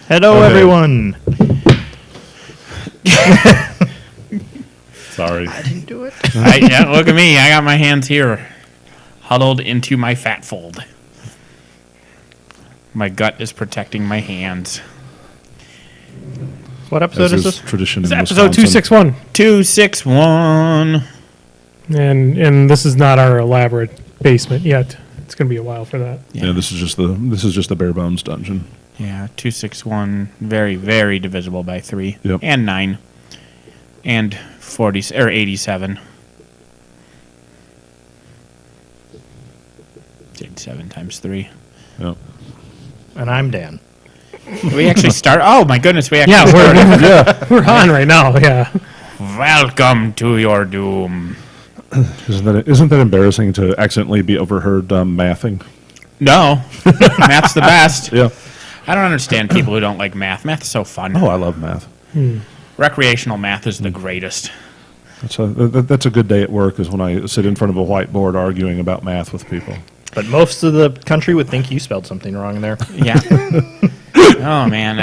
Hello, everyone. Sorry. I didn't do it. Yeah, look at me. I got my hands here, huddled into my fat fold. My gut is protecting my hands. What episode is this? Tradition It's in episode Wisconsin. 261. 261. And this is not our elaborate basement yet. It's going to be a while for that. Yeah, this is just the bare bones dungeon. Yeah, 261. Very, very divisible by 3. Yep. And 9. And 40 or 87. 87 times 3. Yep. And I'm Dan. We actually start. Oh my goodness, we actually Yeah, started. we're on right now. Yeah. Welcome to your doom. Isn't that embarrassing to accidentally be overheard mathing? No, math's the best. Yeah. I don't understand people who don't like math. Math's so fun. Oh, I love math. Recreational math is the greatest. That's a good day at work is when I sit in front of a whiteboard arguing about math with people. But most of the country would think you spelled something wrong there. Yeah. Oh man,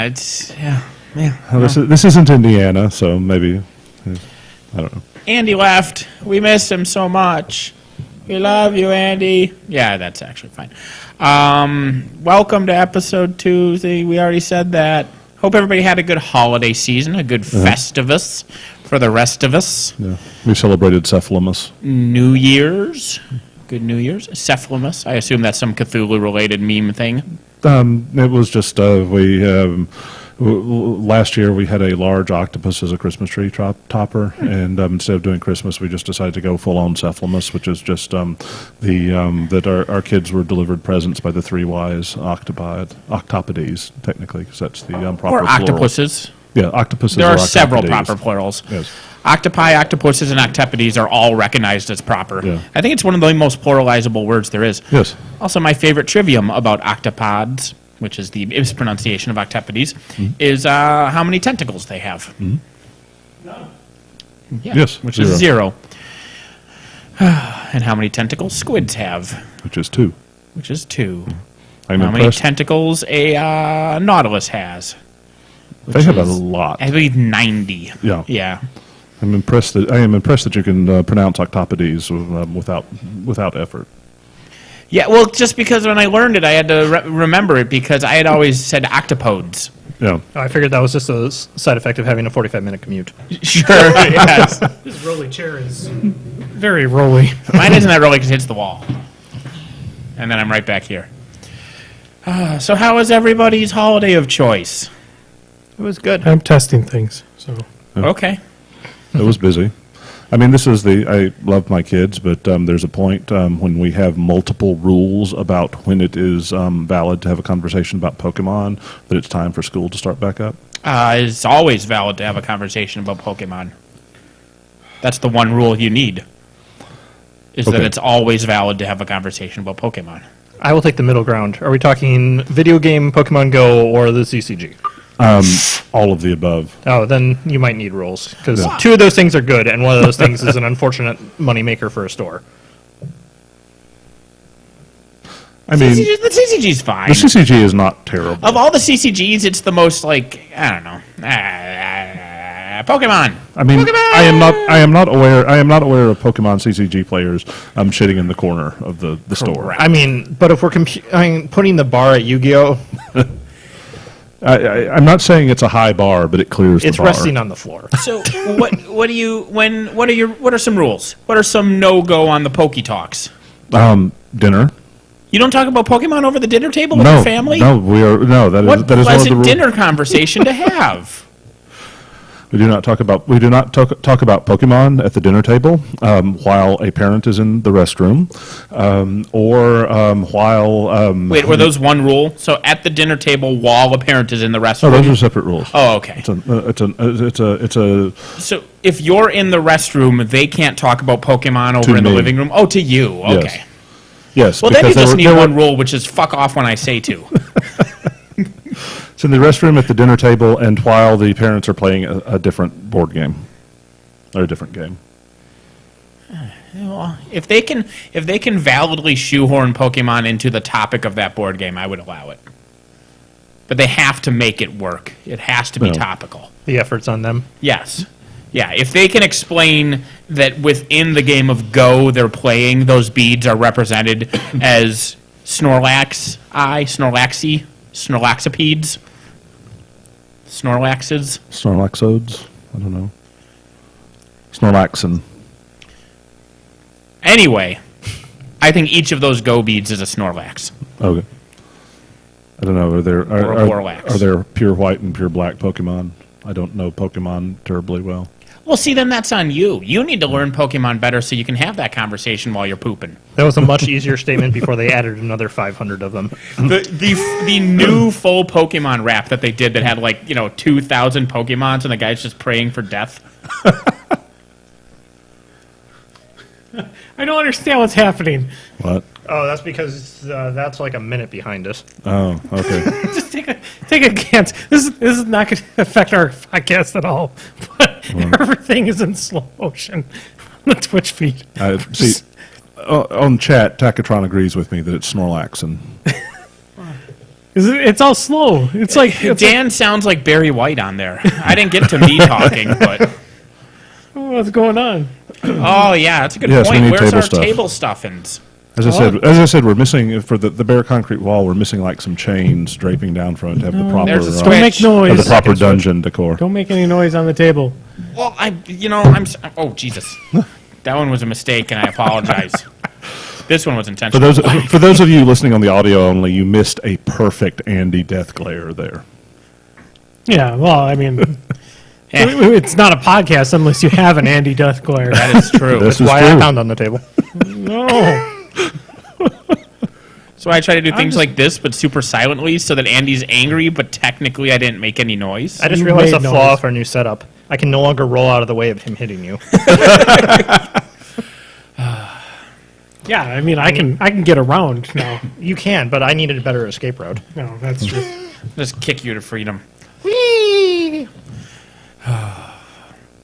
yeah. Well, this isn't Indiana, so maybe I don't know. Andy left. We miss him so much. We love you, Andy. Yeah, that's actually fine. Welcome to episode 2. We already said that. Hope everybody had a good holiday season, a good Festivus for the rest of us. Yeah, we celebrated Cephalamus. New Year's. Good New Year's. Cephalamus. I assume that's some Cthulhu-related meme thing. It was just last year we had a large octopus as a Christmas tree topper, and instead of doing Christmas, we just decided to go full-on Cephalamus, which is just that our kids were delivered presents by the 3 wise octopodes, technically, because that's the proper Or plural. octopuses. Yeah, octopuses. There or are several octopodes. proper plurals. Yes. Octopi, octopuses, and octopodes are all recognized as proper. Yeah. I think it's one of the most pluralizable words there is. Yes. Also, my favorite trivium about octopods, which is the mispronunciation of octopodes, is how many tentacles they have. Yeah, Yes, which is 0. And how many tentacles squids have, Which is 2. which is 2. I'm How many impressed. tentacles a nautilus has? They have a lot. I believe 90. Yeah. Yeah. I am impressed that you can pronounce octopodes without effort. Yeah, well, just because when I learned it, I had to remember it because I had always said octopodes. Yeah. I figured that was just a side effect of having a 45-minute commute. Sure, yes. This rolly chair is very rolly. Mine isn't that rolly because it hits the wall. And then I'm right back here. So how was everybody's holiday of choice? It was good. I'm testing things. So Okay. It was busy. I mean, I love my kids, but there's a point when we have multiple rules about when it is valid to have a conversation about Pokemon, that it's time for school to start back up. It's always valid to have a conversation about Pokemon. That's the one rule you need. Is that Okay. it's always valid to have a conversation about Pokemon. I will take the middle ground. Are we talking video game, Pokemon Go, or the CCG? All of the above. Oh, then you might need rules, because Yeah. 2 of those things are good, and one of those things is an unfortunate moneymaker for a store. I mean, the CCG's fine. the CCG is not terrible. Of all the CCGs, it's the most like, I don't know, Pokemon. I mean, Pokemon! I am not aware of Pokemon CCG players shitting in the corner of the store. I mean, but if we're putting the bar at Yu-Gi-Oh, I'm not saying it's a high bar, but it clears it's the bar. resting on the floor. So what are some rules? What are some no-go on the Poke Talks? Dinner. You don't talk about Pokemon over the dinner table with No, your family? no, that What is one of the pleasant rules. dinner conversation to have. We do not talk about Pokemon at the dinner table while a parent is in the restroom, or while. Wait, were those one rule? So at the dinner table while a parent is in the Oh, restroom? those are separate rules. Oh, okay. It's a. So if you're in the restroom, they can't talk about Pokemon over To in the me. living room? Oh, to you. Okay. Yes. Well, then you because just need there one were- rule, which is fuck off when I say to. It's in the restroom at the dinner table, and while the parents are playing a different board game, or a different game. Well, if they can validly shoehorn Pokemon into the topic of that board game, I would allow it. but they have to make it work. It has to be No. topical. The effort's on them. Yes. Yeah, if they can explain that within the game of Go they're playing, those beads are represented as Snorlaxipedes, Snorlaxes. Snorlaxodes? I don't know. Snorlaxin. Anyway, I think each of those Go beads is a Snorlax. Okay. I don't know. Or a Warlax. Are there pure white and pure black Pokemon? I don't know Pokemon terribly well. Well, see, then that's on you. You need to learn Pokemon better so you can have that conversation while you're pooping. That was a much easier statement before they added another 500 of them. The new full Pokemon rap that they did that had 2,000 Pokemons and the guy's just praying for death. I don't understand what's happening. What? Oh, that's because that's like a minute behind us. Oh, okay. Just take a glance. This is not going to affect our podcast at all. But everything is in slow motion on the Twitch feed. See, on chat, Takatron agrees with me that it's Snorlaxin. It's all slow. It's like Dan sounds like Barry White on there. I didn't get to me talking, but... what's going on? Oh, yeah, that's a good Yes, we point. need Where's table our stuff. table stuffings? As I said, we're missing for the bare concrete wall. We're missing some chains draping down from it to have the proper There's a Don't make Switch. noise. have the proper dungeon decor. Don't make any noise on the table. Well, oh, Jesus. That one was a mistake, and I apologize. This one was For intentional. those of you listening on the audio only, you missed a perfect Andy death glare there. Yeah, well, I mean, Yeah, it's not a podcast unless you have an Andy Death glare. that is true. This That's is why true. I pound on the table. No. So I try to do things just- like this, but super silently, so that Andy's angry, but technically I didn't make any noise. I just You realized a made flaw noise. of our new setup. I can no longer roll out of the way of him hitting you. Yeah, I mean, I can get around now. You can, but I needed a better escape route. No, that's true. Just kick you to freedom.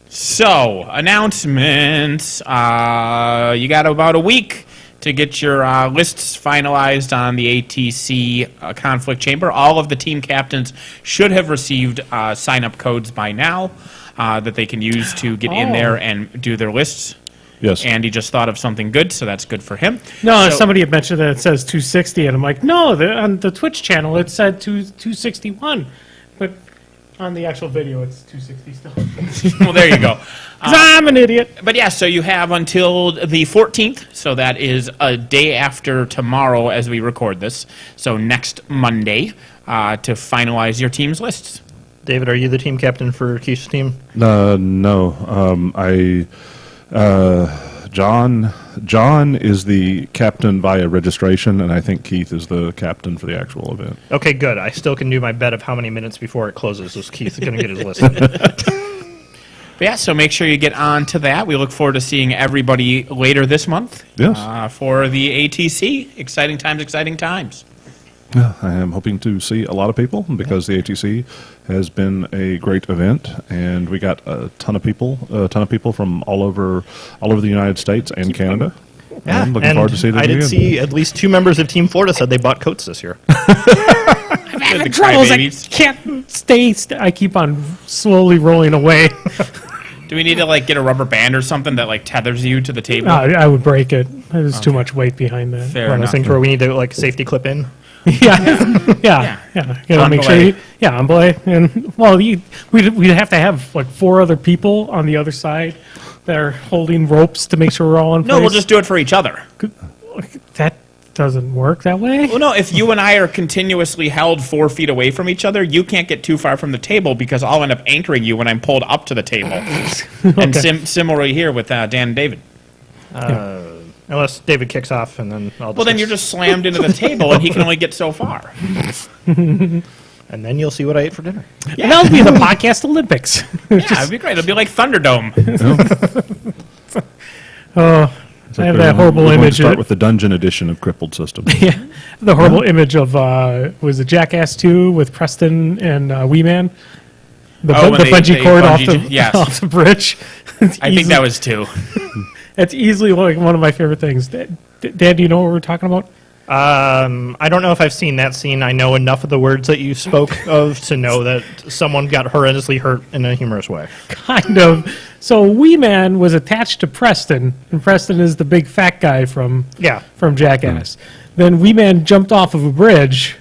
So, announcements. You got about a week to get your lists finalized on the ATC Conflict Chamber. All of the team captains should have received sign-up codes by now that they can use to get in there and do their lists. Yes. Andy just thought of something good, so that's good for him. No, So- somebody had mentioned that it says 260, and I'm like, no, on the Twitch channel it said 261, but on the actual video it's 260 still. Well, there you go. 'Cause I'm an idiot. But yeah, so you have until the 14th, so that is a day after tomorrow as we record this, so next Monday, to finalize your team's lists. David, are you the team captain for Keith's team? No. John is the captain via registration, and I think Keith is the captain for the actual event. Okay, good. I still can do my bet of how many minutes before it closes is Keith going to get his list. But yeah, so make sure you get on to that. We look forward to seeing everybody later this month for the ATC. Exciting times, exciting times. I am hoping to see a lot of people because the ATC has been a great event, and we got a ton of people from all over the United States and Canada. Yeah, I'm looking and forward to seeing it I did again. see at least 2 members of Team Florida said they bought coats this year. I'm having troubles. I crybabies. can't stay. I keep on slowly rolling away. Do we need to get a rubber band or something that tethers you to the table? I would break it. There's too much weight behind that. Fair One of enough. those things where we need to safety clip in. Yeah. You know, make sure. On belay. And well, we'd have to have 4 other people on the other side that are holding ropes to make sure we're all in place. No, we'll just do it for each other. That doesn't work that way. Well, no, if you and I are continuously held 4 feet away from each other, you can't get too far from the table because I'll end up anchoring you when I'm pulled up to the table. And similarly here with Dan and David. Unless David kicks off, and then I'll just... Well, then you're just slammed into the table, and he can only get so far. And then you'll see what I ate for dinner. And that'll be the podcast Olympics. Yeah, it'd be great. It'll be like Thunderdome. I have that horrible We're going to image. start with the dungeon edition of Crippled System. The horrible image of was it Jackass 2 with Preston and Wee Man? The Oh, when bungee they cord bungee off the bridge. I think that was 2. It's easily one of my favorite things. Dad, do you know what we're talking about? I don't know if I've seen that scene. I know enough of the words that you spoke of to know that someone got horrendously hurt in a humorous way. Kind of. So Wee Man was attached to Preston, and Preston is the big fat guy from Jackass. Then Wee Man jumped off of a bridge,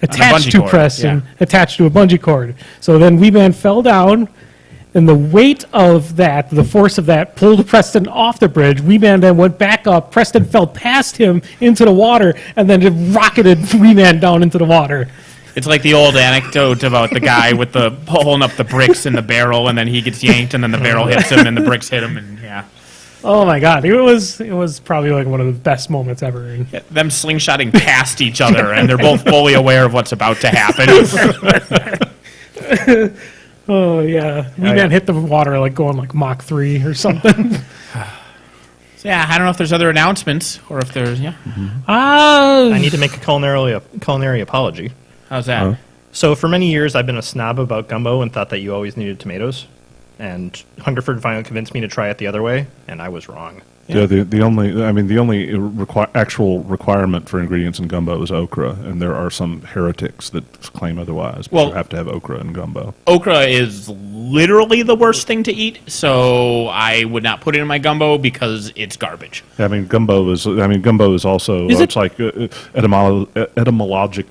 attached to Preston, attached to a bungee cord. So then Wee Man fell down, and the weight of that, the force of that, pulled Preston off the bridge. Wee Man then went back up. Preston fell past him into the water, and then it rocketed Wee Man down into the water. It's like the old anecdote about the guy with the pulling up the bricks in the barrel, and then he gets yanked, and then the barrel hits him, and the bricks hit him, and yeah. Oh my God! It was probably like one of the best moments ever. And them slingshotting past each other, and they're both fully aware of what's about to happen. oh yeah, Wee Man hit the water like going like Mach 3 or something. So, yeah, I don't know if there's other announcements or if there's I need to make a culinary apology. How's that? So for many years, I've been a snob about gumbo and thought that you always needed tomatoes. And Hungerford finally convinced me to try it the other way, and I was wrong. Yeah, the only actual requirement for ingredients in gumbo is okra, and there are some heretics that claim otherwise. But you have to have okra in gumbo. Okra is literally the worst thing to eat, so I would not put it in my gumbo because it's garbage. I mean, gumbo is also it's like etymologically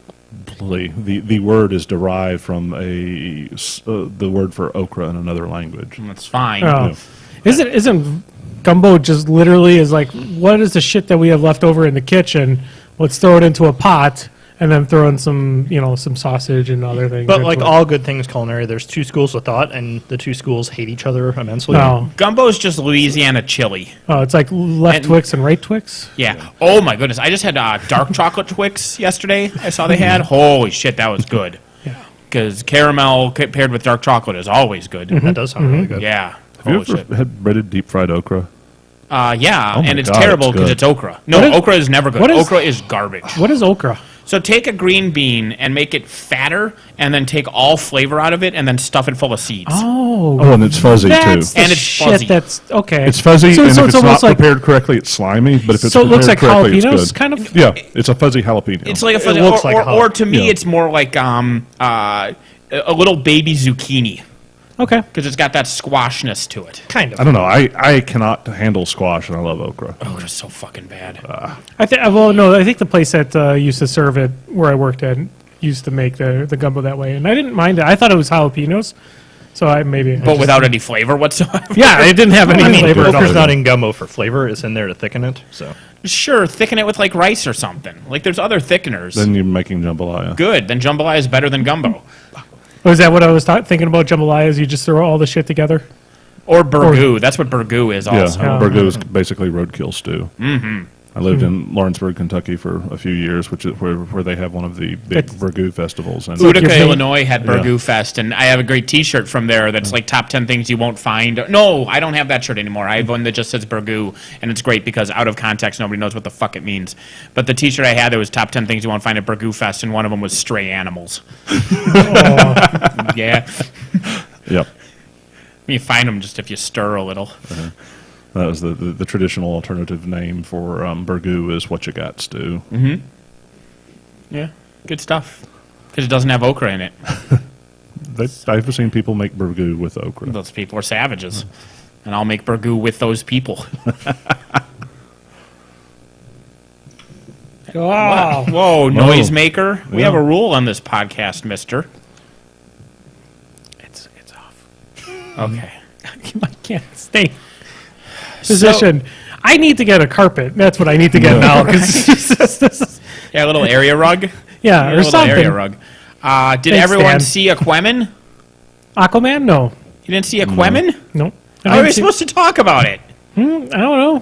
the word is derived from the word for okra in another language. That's fine. Oh. Yeah. Isn't gumbo just literally is like, what is the shit that we have left over in the kitchen? Let's throw it into a pot and then throw in some sausage and other things. But like all good things culinary, there's two schools of thought, and the two schools hate each other immensely. No. Gumbo is just Louisiana chili. Oh, it's like left Twix and right Twix? Yeah. Oh, my goodness. I just had dark chocolate Twix yesterday. I saw they had. Holy shit, that was good. Yeah. Because caramel paired with dark chocolate is always good. That does sound really good. Yeah. Have you ever had breaded deep fried okra? Yeah, and it's God, terrible it's because good. it's okra. No, okra is never good. Okra is garbage. What is okra? So take a green bean and make it fatter, and then take all flavor out of it, and then stuff it full of seeds. Oh, and it's fuzzy too. And it's fuzzy. That's okay. It's fuzzy, and if it's not like, prepared correctly, it's slimy. But if it's so it looks prepared like correctly, jalapenos, it's good. kind of. Yeah, it's a fuzzy jalapeno. It's like a fuzzy. It looks like or to me, yeah. it's more like a little baby zucchini Okay. because it's got that squashness to it. Kind of. I don't know. I cannot handle squash, and I love okra. Okra's so fucking bad. I think the place that used to serve it where I worked at used to make the gumbo that way, and I didn't mind it. I thought it was jalapenos, so But without any flavor whatsoever. Yeah, it didn't have any flavor at all. Okra's not in gumbo for flavor. It's in there to thicken it. So Sure, thicken it with like rice or something. Like there's other thickeners. Then you're making jambalaya. Good. Then jambalaya is better than gumbo. Was that what I was thinking about jambalaya? Is you just throw all the shit together? Or burgoo. That's what burgoo is also. Yeah, burgoo is basically roadkill stew. Mm-hmm. I lived in Lawrenceburg, Kentucky for a few years, which is where they have one of the big burgoo festivals. And Utica, Illinois had Burgoo Fest, and I have a great T-shirt from there that's like top 10 things you won't find. No, I don't have that shirt anymore. I have one that just says Burgoo, and it's great because out of context, nobody knows what the fuck it means. But the T-shirt I had, there was top 10 things you won't find at Burgoo Fest, and one of them was stray animals. Yeah. Yep. You find them just if you stir a little. That was the traditional alternative name for burgoo is what you got stew. Mm-hmm. Yeah, good stuff. Because it doesn't have okra in it. I've seen people make burgoo with okra. Those people are savages. And I'll make burgoo with those people. Wow. Whoa, noisemaker. We have a rule on this podcast, mister. It's off. Okay. I can't stay position. I need to get a carpet. That's what I need to get now. Yeah, a little area rug. Yeah, A or little something. area rug. Did Thanks, everyone Dan. see Aquaman? Aquaman? No. You didn't see Aquaman? No. How are we supposed to talk about it? I don't know.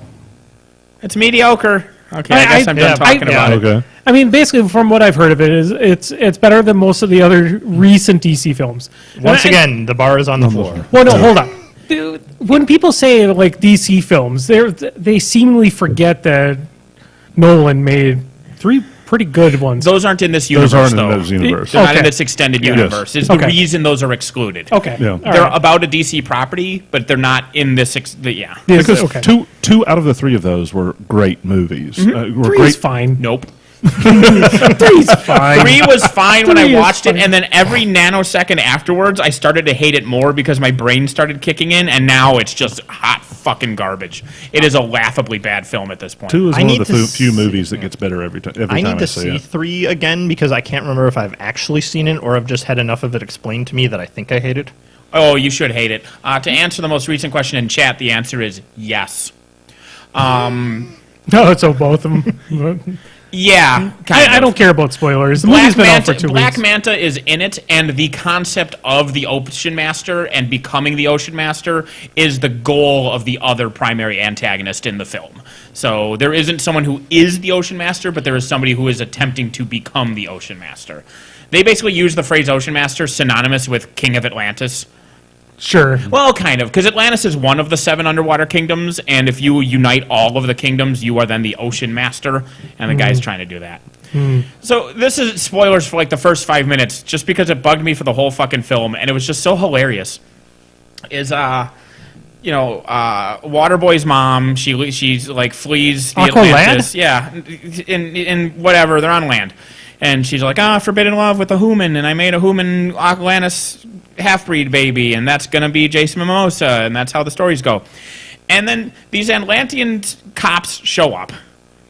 It's mediocre. Okay, I guess I'm done talking about it. Okay. I mean, basically, from what I've heard of it, is it's better than most of the other recent DC films. once again, the bar is on the floor. Well, no, hold on. Dude, when people say like DC films, they seemingly forget that Nolan made three pretty good ones. Those aren't in this universe, Those aren't though. in this universe. They're not in Okay. this extended universe. Is the Okay. reason those are excluded. Okay. Yeah. All They're right. about a DC property, but they're not in this. Yeah. Yes, Because okay. two out of the three of those were great movies. Were Three's great. fine. Nope. Three's fine. 3 was fine when I Three is watched it, fine. and then every nanosecond afterwards, I started to hate it more because my brain started kicking in, and now it's just hot fucking garbage. It is a laughably bad film at this point. Two is I one need of the to few movies that gets better every time. I need to see see it. 3 again because I can't remember if I've actually seen it or I've just had enough of it explained to me that I think I hate it. Oh, you should hate it. To answer the most recent question in chat, the answer is yes. No, so both of them. Yeah, I don't care about spoilers. The movie's been out for 2 Black weeks. Manta is in it, and the concept of the Ocean Master and becoming the Ocean Master is the goal of the other primary antagonist in the film. So there isn't someone who is the Ocean Master, but there is somebody who is attempting to become the Ocean Master. They basically use the phrase Ocean Master synonymous with King of Atlantis. Sure. Well, kind of, because Atlantis is one of the 7 underwater kingdoms, and if you unite all of the kingdoms, you are then the Ocean Master, and the guy's trying to do that. So this is spoilers for like the first 5 minutes, just because it bugged me for the whole fucking film, and it was just so hilarious. Is Waterboy's mom? She's like flees the Aqualad? Atlantis. Yeah, in whatever they're on land, and she's like, forbidden love with a human, and I made a human Atlantis half-breed baby, and that's gonna be Jason Mimosa, and that's how the stories go. And then these Atlantean cops show up.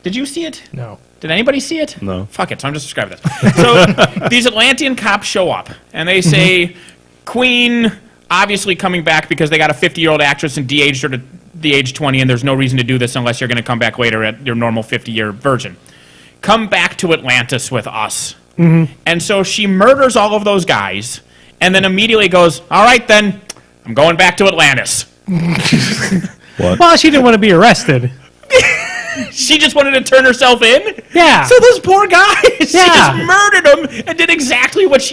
Did you see it? No. Did anybody see it? No. Fuck it, so I'm just describing this. So these Atlantean cops show up, and they say, Queen, obviously coming back because they got a 50-year-old actress and de-aged her to the age 20, and there's no reason to do this unless you're going to come back later at your normal 50-year version. Come back to Atlantis with us. And so she murders all of those guys, and then immediately goes, all right then, I'm going back to Atlantis. What? Well, she didn't want to be arrested. She just wanted to turn herself in? Yeah. So those poor guys, she Yeah. just murdered them and did exactly what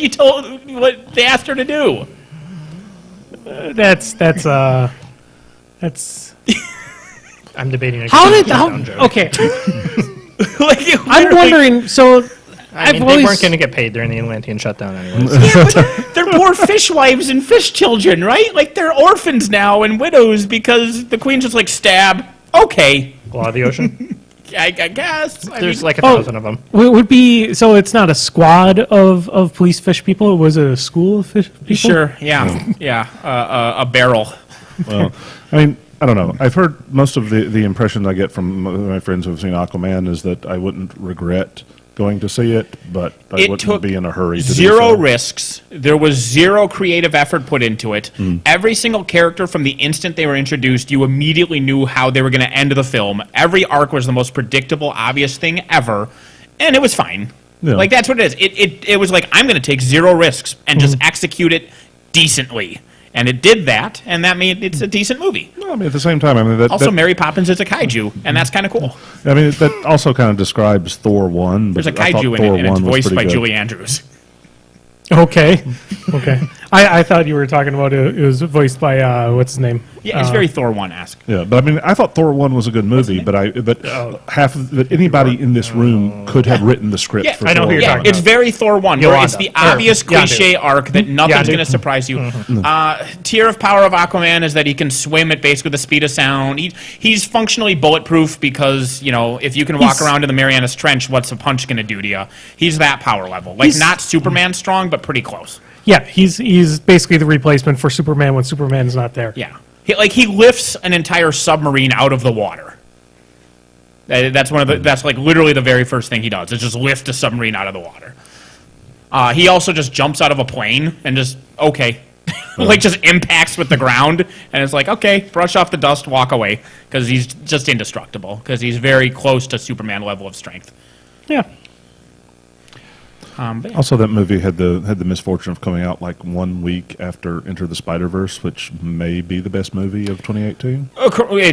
what they asked her to do. That's I'm debating a how did shutdown joke. okay. Like, I'm wondering. So I mean, I've they always weren't going to get paid during the Atlantean shutdown anyways. Yeah, but they're poor fish wives and fish children, right? Like, they're orphans now and widows because the queen just, like, stab. Okay. Law of the ocean. I guess. There's like Oh. 1,000 of them. would be so. It's not a squad of police fish people. It was a school of fish people. Sure, yeah. Yeah, a barrel. Well, I mean, I don't know. I've heard most of the impression I get from my friends who have seen Aquaman is that I wouldn't regret going to see it, but I It wouldn't took be in a hurry to do zero so. risks. There was zero creative effort put into it. Every single character from the instant they were introduced, you immediately knew how they were going to end the film. Every arc was the most predictable, obvious thing ever, and it was fine. Yeah. Like, that's what it is. It was like, I'm going to take zero risks and just execute it decently. And it did that, and that made it's a decent movie. No, I mean, at the same time, I mean, Also, Mary Poppins is a kaiju, and that's kind of cool. I mean, that also kind of describes Thor 1. But There's a I thought kaiju in Thor it, and it's 1 was voiced pretty by good. Julie Andrews. Okay. Okay. I thought you were talking about it was voiced by what's his name? Yeah, it's very Thor 1-esque. Yeah, but I mean, I thought Thor 1 was a good movie, but half of that anybody in this room could have written the script Yeah, for I know Thor who you're 1. talking It's very Thor 1, where it's the Yolanda. obvious Or Yondu. cliche arc that nothing's Yondu. going to surprise you. Tier of power of Aquaman is that he can swim at basically the speed of sound. He's functionally bulletproof because, you know, if you can walk He's- around in the Marianas Trench, what's a punch going to do to you? He's that power level. Like, He's- not Superman strong, but pretty close. Yeah, he's basically the replacement for Superman when Superman's not there. Yeah. He lifts an entire submarine out of the water. That's that's like literally the very first thing he does, is just lift a submarine out of the water. He also just jumps out of a plane and just, okay. Like, just impacts with the ground, and it's like, okay, brush off the dust, walk away, because he's just indestructible, because he's very close to Superman level of strength. Yeah. But yeah. Also, that movie had the misfortune of coming out like 1 week after Enter the Spider-Verse, which may be the best movie of 2018.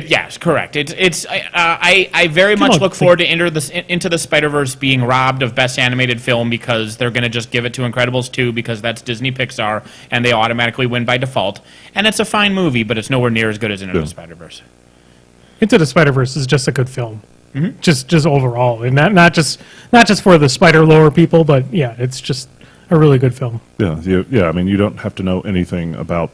Yes, correct. I very much on, look forward to Into the Spider-Verse being robbed of Best Animated Film because they're going to just give it to Incredibles 2 because that's Disney Pixar, and they automatically win by default. And it's a fine movie, but it's nowhere near as good as Into the Spider-Verse. Into the Spider-Verse is just a good film. just overall, and not just for the spider lore people, but yeah, it's just a really good film. Yeah. I mean, you don't have to know anything about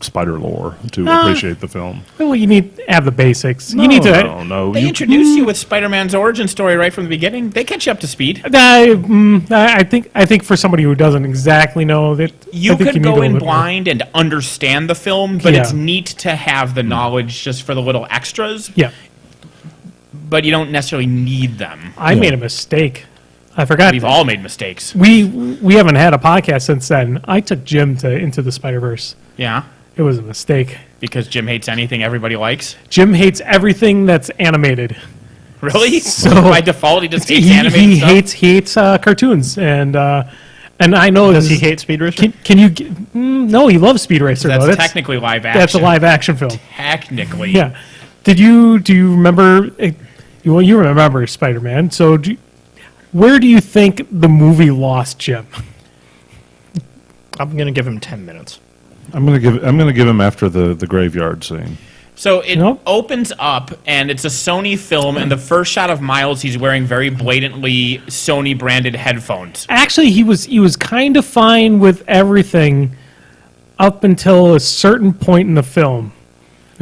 spider lore to appreciate the film. Well, you need to have the basics. No, you need to. no. They introduce you with Spider-Man's origin story right from the beginning. They catch you up to speed. I think for somebody who doesn't exactly know that, You I think could need a go little in bit more. blind and understand the film, but it's Yeah. neat to have the knowledge just for the little extras. Yeah, But you don't necessarily need them. I made a mistake. I forgot. We've all made mistakes. We haven't had a podcast since then. I took Jim to Into the Spider-Verse. Yeah, It was a mistake. because Jim hates anything everybody likes. Jim hates everything that's animated. Really? So- By default, he just hates He animated stuff? hates cartoons, and I know. Does he hate Speed Racer? Can you? No, he loves Speed Racer. That's though. technically live action. That's a live action film. Technically. Yeah. Do you remember? You remember Spider-Man? So where do you think the movie lost Jim? I'm going to give him 10 minutes. I'm gonna give him after the graveyard scene. So it Nope. opens up, and it's a Sony film, and the first shot of Miles, he's wearing very blatantly Sony-branded headphones. Actually, he was kind of fine with everything up until a certain point in the film.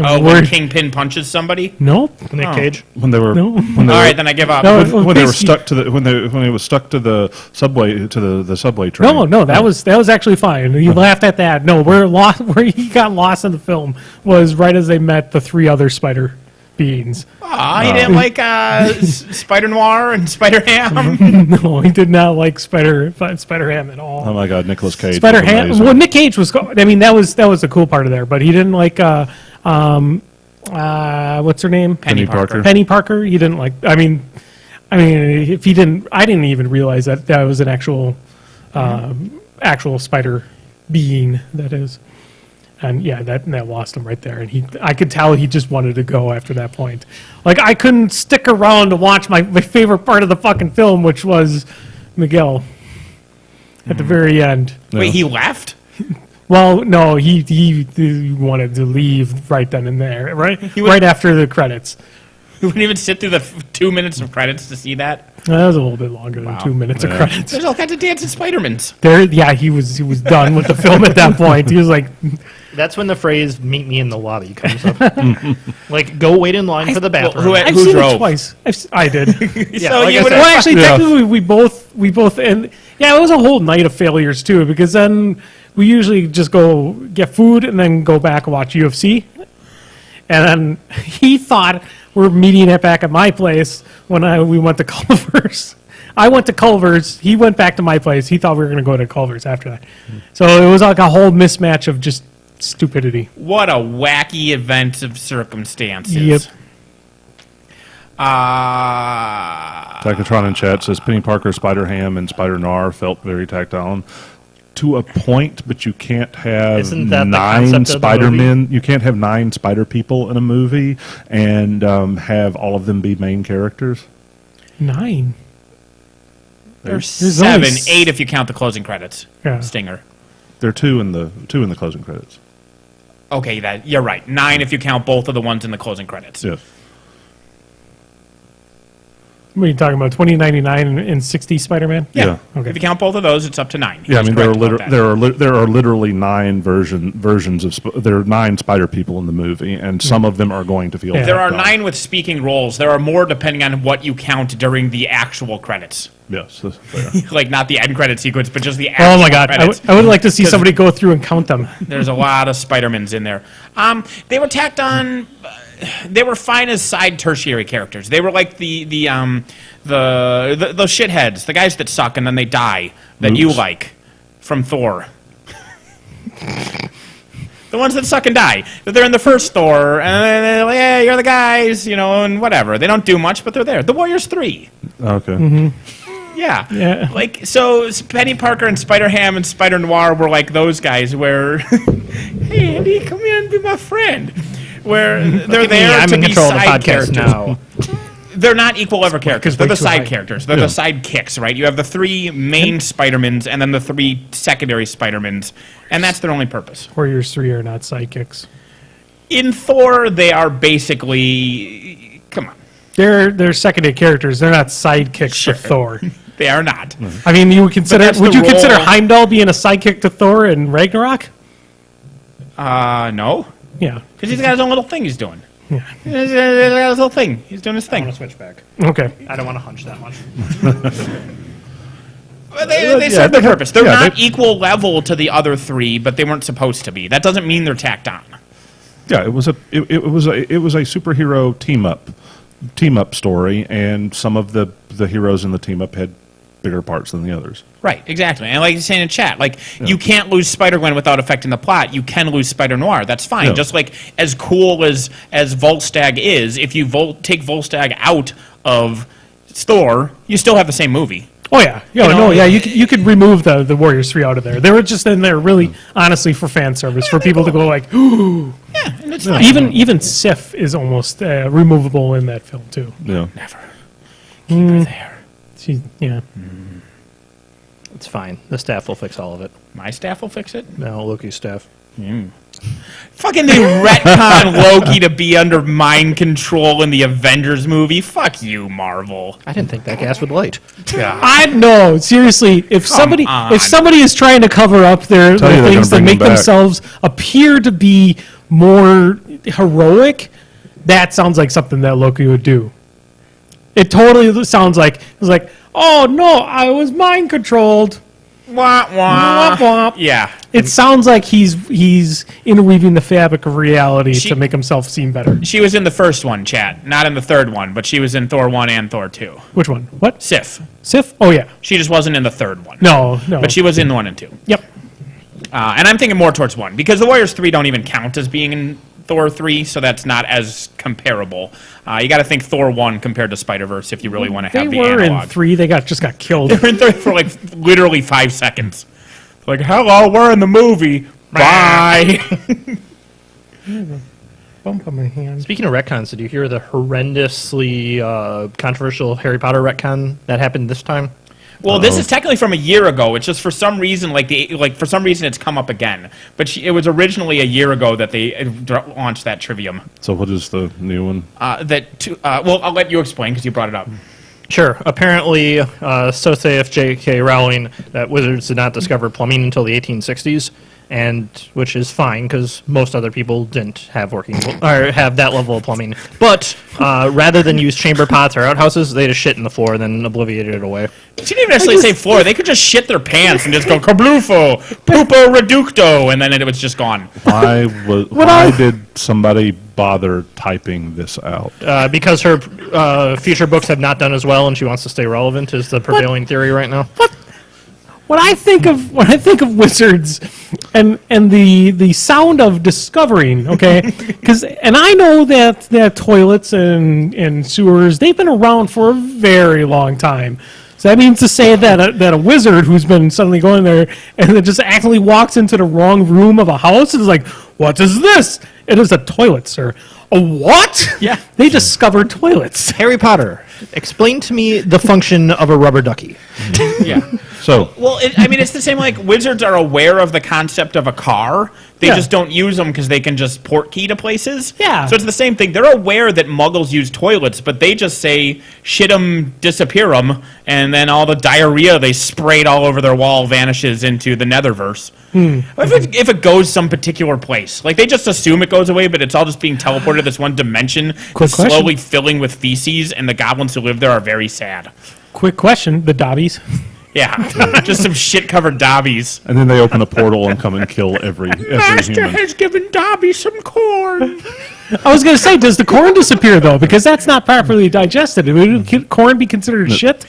Oh, Where- when Kingpin punches somebody? Nope. Nick Oh. Cage? When they were No. when they All were, right, then I give up. No, when they were basically- stuck to the when it was stuck to the subway the subway train. No, that was actually fine. You laughed at that. No, where he got lost in the film was right as they met the three other spider beings. Aw, he didn't like Spider Noir and Spider Ham? No, he did not like Spider-Ham at all. Oh my God, Nicolas Cage. was Spider-Ham. amazing. Well, Nick Cage was. I mean, that was the cool part of there. But he didn't like. What's her name? Penny Parker. Penny Parker. He didn't like. I mean, if he didn't, I didn't even realize that was an actual spider being. That is, and yeah, that lost him right there. And I could tell he just wanted to go after that point. Like I couldn't stick around to watch my favorite part of the fucking film, which was Miguel at the very end. Wait, he left? Well, no, he wanted to leave right then and there, right? Right after the credits. You wouldn't even sit through the 2 minutes of credits to see that? That was a little bit longer than 2 minutes of credits. There's all kinds of dancing Spider-Mans. He was done with the film at that point. He was like, That's when the phrase "meet me in the lobby" comes up. Like, go wait in line for the bathroom. who- I've Who seen drove? it twice. I did. Yeah, So like you I would said, Well, actually, Yeah. technically, we both, and yeah, it was a whole night of failures too, because then we usually just go get food and then go back and watch UFC. And then he thought we're meeting it back at my place when we went to Culver's. I went to Culver's. He went back to my place. He thought we were going to go to Culver's after that. So it was like a whole mismatch of just stupidity. What a wacky event of circumstances. Yep. Tachytron in chat says Penny Parker, Spider-Ham, and Spider-Noir felt very tactile. To a point, but you can't have Isn't that the 9 concept of the Spider-Men. You can't have 9 Spider people in a movie and have all of them be main characters. 9. There's There's 7, only 8 if you count the closing credits. Yeah. Stinger. There are two in the closing credits. Okay, you're right. 9 if you count both of the ones in the closing credits. Yes. What are you talking about? 2099 and 60 Spider-Man? Yeah. Okay. If you count both of those, it's up to 9. He Yeah, I was mean there are correct about that. there are literally 9 versions of there are 9 Spider people in the movie, and some of them are going to feel. Yeah. There are tacked on. 9 with speaking roles. There are more depending on what you count during the actual credits. Yes, that's fair. Like not the end credit sequence, but just the actual Oh my God! credits. I would like to see 'Cause- somebody go through and count them. There's a lot of Spider-Mans in there. They were tacked on. They were fine as side tertiary characters. They were like the shitheads, the guys that suck and then they die that you Oops. like from Thor. The ones that suck and die. They're in the first Thor, and they're like, "Yeah, you're the guys," and whatever. They don't do much, but they're there. The Warriors 3. Okay. Yeah. Yeah. Like, so Penny Parker and Spider-Ham and Spider-Noir were like those guys where, hey, Andy, come in and be my friend. Where they're there I'm to in be control of the side podcast characters. now. They're not equal ever characters. They're way the too side high. characters. They're Yeah. the side kicks, right? You have the 3 main Spider-Mans and then the 3 secondary Spider-Mans, and that's their only purpose. Warriors 3 are not sidekicks. In Thor, they are basically... Come on. they're secondary characters. They're not sidekicks for Thor. They are not. I mean, you would consider that's would the you consider role- Heimdall being a sidekick to Thor in Ragnarok? No. Yeah. Because he's got his own little thing he's doing. Yeah. He's got his little thing. He's doing his I thing. want to switch back. Okay. I don't want to hunch that much. But they serve their purpose. They're not equal level to the other three, but they weren't supposed to be. That doesn't mean they're tacked on. Yeah, it was a superhero team up story, and some of the heroes in the team up had bigger parts than the others. Right, exactly. And like you're saying in chat, you can't lose Spider-Gwen without affecting the plot. You can lose Spider-Noir. That's fine. Yeah. Just like as cool as Volstagg is, if you take Volstagg out of Thor, you still have the same movie. Oh yeah, you could remove the Warriors 3 out of there. They were just in there really, honestly, for fan service, for people to go like, ooh. Yeah, and it's fine. Even Sif is almost removable in that film too. Yeah. Never. Keep her there. Yeah. It's fine. The staff will fix all of it. My staff will fix it. No, Loki's staff. Fucking they retcon Loki to be under mind control in the Avengers movie. Fuck you, Marvel. I didn't think that gas would light. I know, seriously. If somebody is trying to cover up their Tell you they're things that gonna bring make them back. themselves appear to be more heroic, that sounds like something that Loki would do. It totally sounds like it was like, oh no, I was mind controlled. Wah, wah. Womp womp. Yeah. It sounds like he's interweaving the fabric of reality to make himself seem better. She was in the first one, chat. Not in the third one, but she was in Thor 1 and Thor 2. Which one? What? Sif. Sif? Oh yeah. She just wasn't in the third one. No. But she was in 1 and 2. Yep. And I'm thinking more towards 1, because the Warriors 3 don't even count as being in Thor 3, so that's not as comparable. You got to think Thor 1 compared to Spider-Verse if you really want to They have the were analog. in 3. They just got killed. They were in 3 for literally 5 seconds. Like, hello, we're in the movie. Bye. Bump on my hand. Speaking of retcons, did you hear the horrendously controversial Harry Potter retcon that happened this time? Well, this is technically from a year ago. It's just for some reason, for some reason, it's come up again. But it was originally a year ago that they launched that trivium. So what is the new one? Well, I'll let you explain because you brought it up. Sure. Apparently, so saith J.K. Rowling that wizards did not discover plumbing until the 1860s, and which is fine because most other people didn't have have that level of plumbing. But rather than use chamber pots or outhouses, they just shit in the floor and then obliviated it away. She didn't even necessarily say floor. They could just shit their pants and just go kablufo, poopo reducto, and then it was just gone. Why did somebody bother typing this out? Because her future books have not done as well, and she wants to stay relevant. Is the prevailing theory right now? When I think of wizards and the sound of discovering, okay, and I know that toilets and sewers, they've been around for a very long time. So that means to say that a wizard who's been suddenly going there and then just accidentally walks into the wrong room of a house and is like, what is this? It is a toilet, sir. A what? Yeah. They discovered toilets. Harry Potter, explain to me the function of a rubber ducky. Yeah. So Well, it's the same. Wizards are aware of the concept of a car. They Yeah. just don't use them because they can just port key to places. Yeah. So it's the same thing. They're aware that Muggles use toilets, but they just say shit them, disappear them, and then all the diarrhea they sprayed all over their wall vanishes into the Netherverse. If it goes some particular place, they just assume it goes away, but it's all just being teleported to this one dimension, Quick question. slowly filling with feces, and the goblins who live there are very sad. Quick question, the Dobbies. Yeah, just some shit-covered Dobbies. and then they open a portal and come and kill every human. has given Dobby some corn. I was going to say, does the corn disappear, though? Because that's not properly digested. Would corn be considered shit?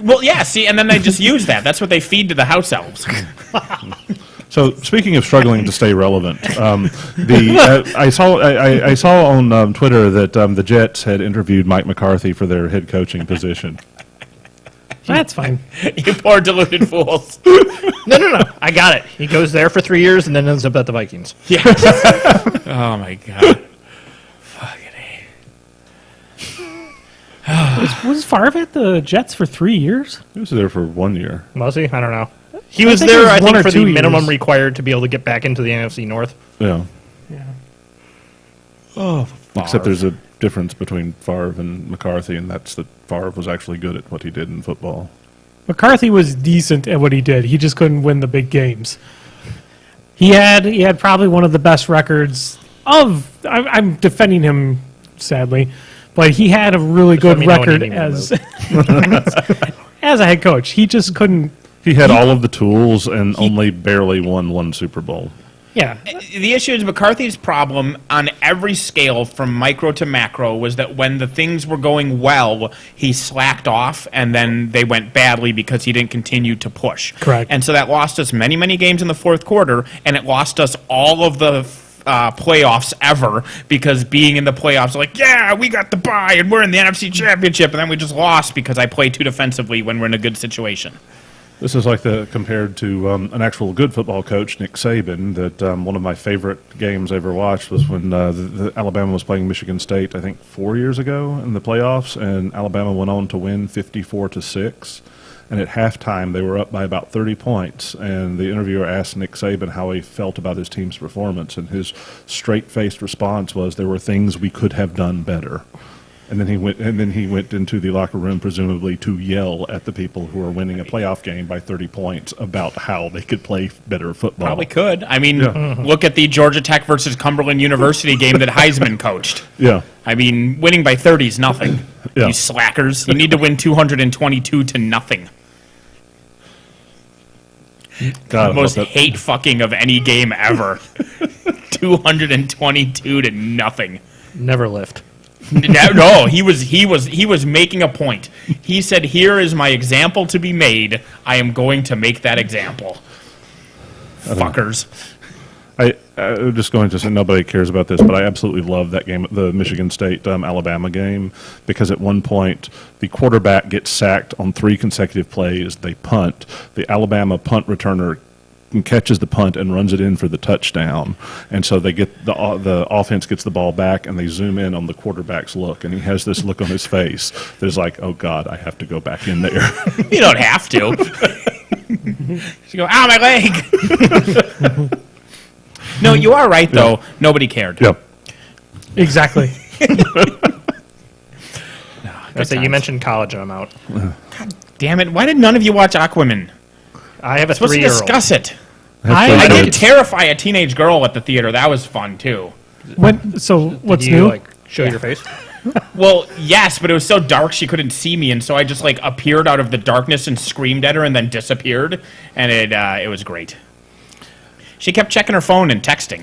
Well, yeah, see, and then they just use that. That's what they feed to the house elves. So speaking of struggling to stay relevant, I saw on Twitter that the Jets had interviewed Mike McCarthy for their head coaching position. That's fine. You poor deluded fools. No. I got it. He goes there for 3 years and then ends up at the Vikings. Yeah. Oh, my God. Was Favre at the Jets for 3 years? He was there for 1 year. Was he? I don't know. He was think it there, was I 1 think, or for the 2 minimum years. required to be able to get back into the NFC North. Yeah. Yeah. Except there's a difference between Favre and McCarthy, and that's that Favre was actually good at what he did in football. McCarthy was decent at what he did. He just couldn't win the big games. He had probably one of the best records of. I'm defending him, sadly, but he had a really good record as as a head coach. He just couldn't. He had all of the tools and only barely won one Super Bowl. Yeah. The issue is McCarthy's problem on every scale from micro to macro was that when the things were going well, he slacked off and then they went badly because he didn't continue to push. Correct. And so that lost us many, many games in the fourth quarter, and it lost us all of the playoffs ever because being in the playoffs, like, yeah, we got the bye and we're in the NFC Championship, and then we just lost because I play too defensively when we're in a good situation. This is like compared to an actual good football coach, Nick Saban, that one of my favorite games I ever watched was when the Alabama was playing Michigan State, I think 4 years ago in the playoffs, and Alabama went on to win 54-6. And at halftime, they were up by about 30 points, and the interviewer asked Nick Saban how he felt about his team's performance, and his straight-faced response was, there were things we could have done better. And then he went into the locker room, presumably to yell at the people who were winning a playoff game by 30 points about how they could play better football. Probably could. I mean, look at the Georgia Tech versus Cumberland University game that Heisman coached. Yeah. I mean, winning by 30 is nothing. Yeah. You slackers. You need to win 222 to nothing. God, Most hate fucking of any game ever. 222 to nothing. Never lift. No, he was making a point. He said, "Here is my example to be made. I am going to make that example." Fuckers. I'm just going to say nobody cares about this, but I absolutely love that game, the Michigan State Alabama game, because at one point the quarterback gets sacked on 3 consecutive plays. They punt. The Alabama punt returner catches the punt and runs it in for the touchdown, and so they get the offense gets the ball back, and they zoom in on the quarterback's look, and he has this look on his face that's like, "Oh God, I have to go back in there." You don't have to. You go, "Ow, my leg!" No, you are right though. Nobody cared. Yep. Exactly. I say you mentioned college, and I'm out. Damn it! Why did none of you watch Aquaman? I have a Supposed to 3-year-old. discuss it. I I did terrify a teenage girl at the theater. That was fun too. What's Did you new? show your face? Well, yes, but it was so dark she couldn't see me, and so I just appeared out of the darkness and screamed at her, and then disappeared, and it was great. She kept checking her phone and texting,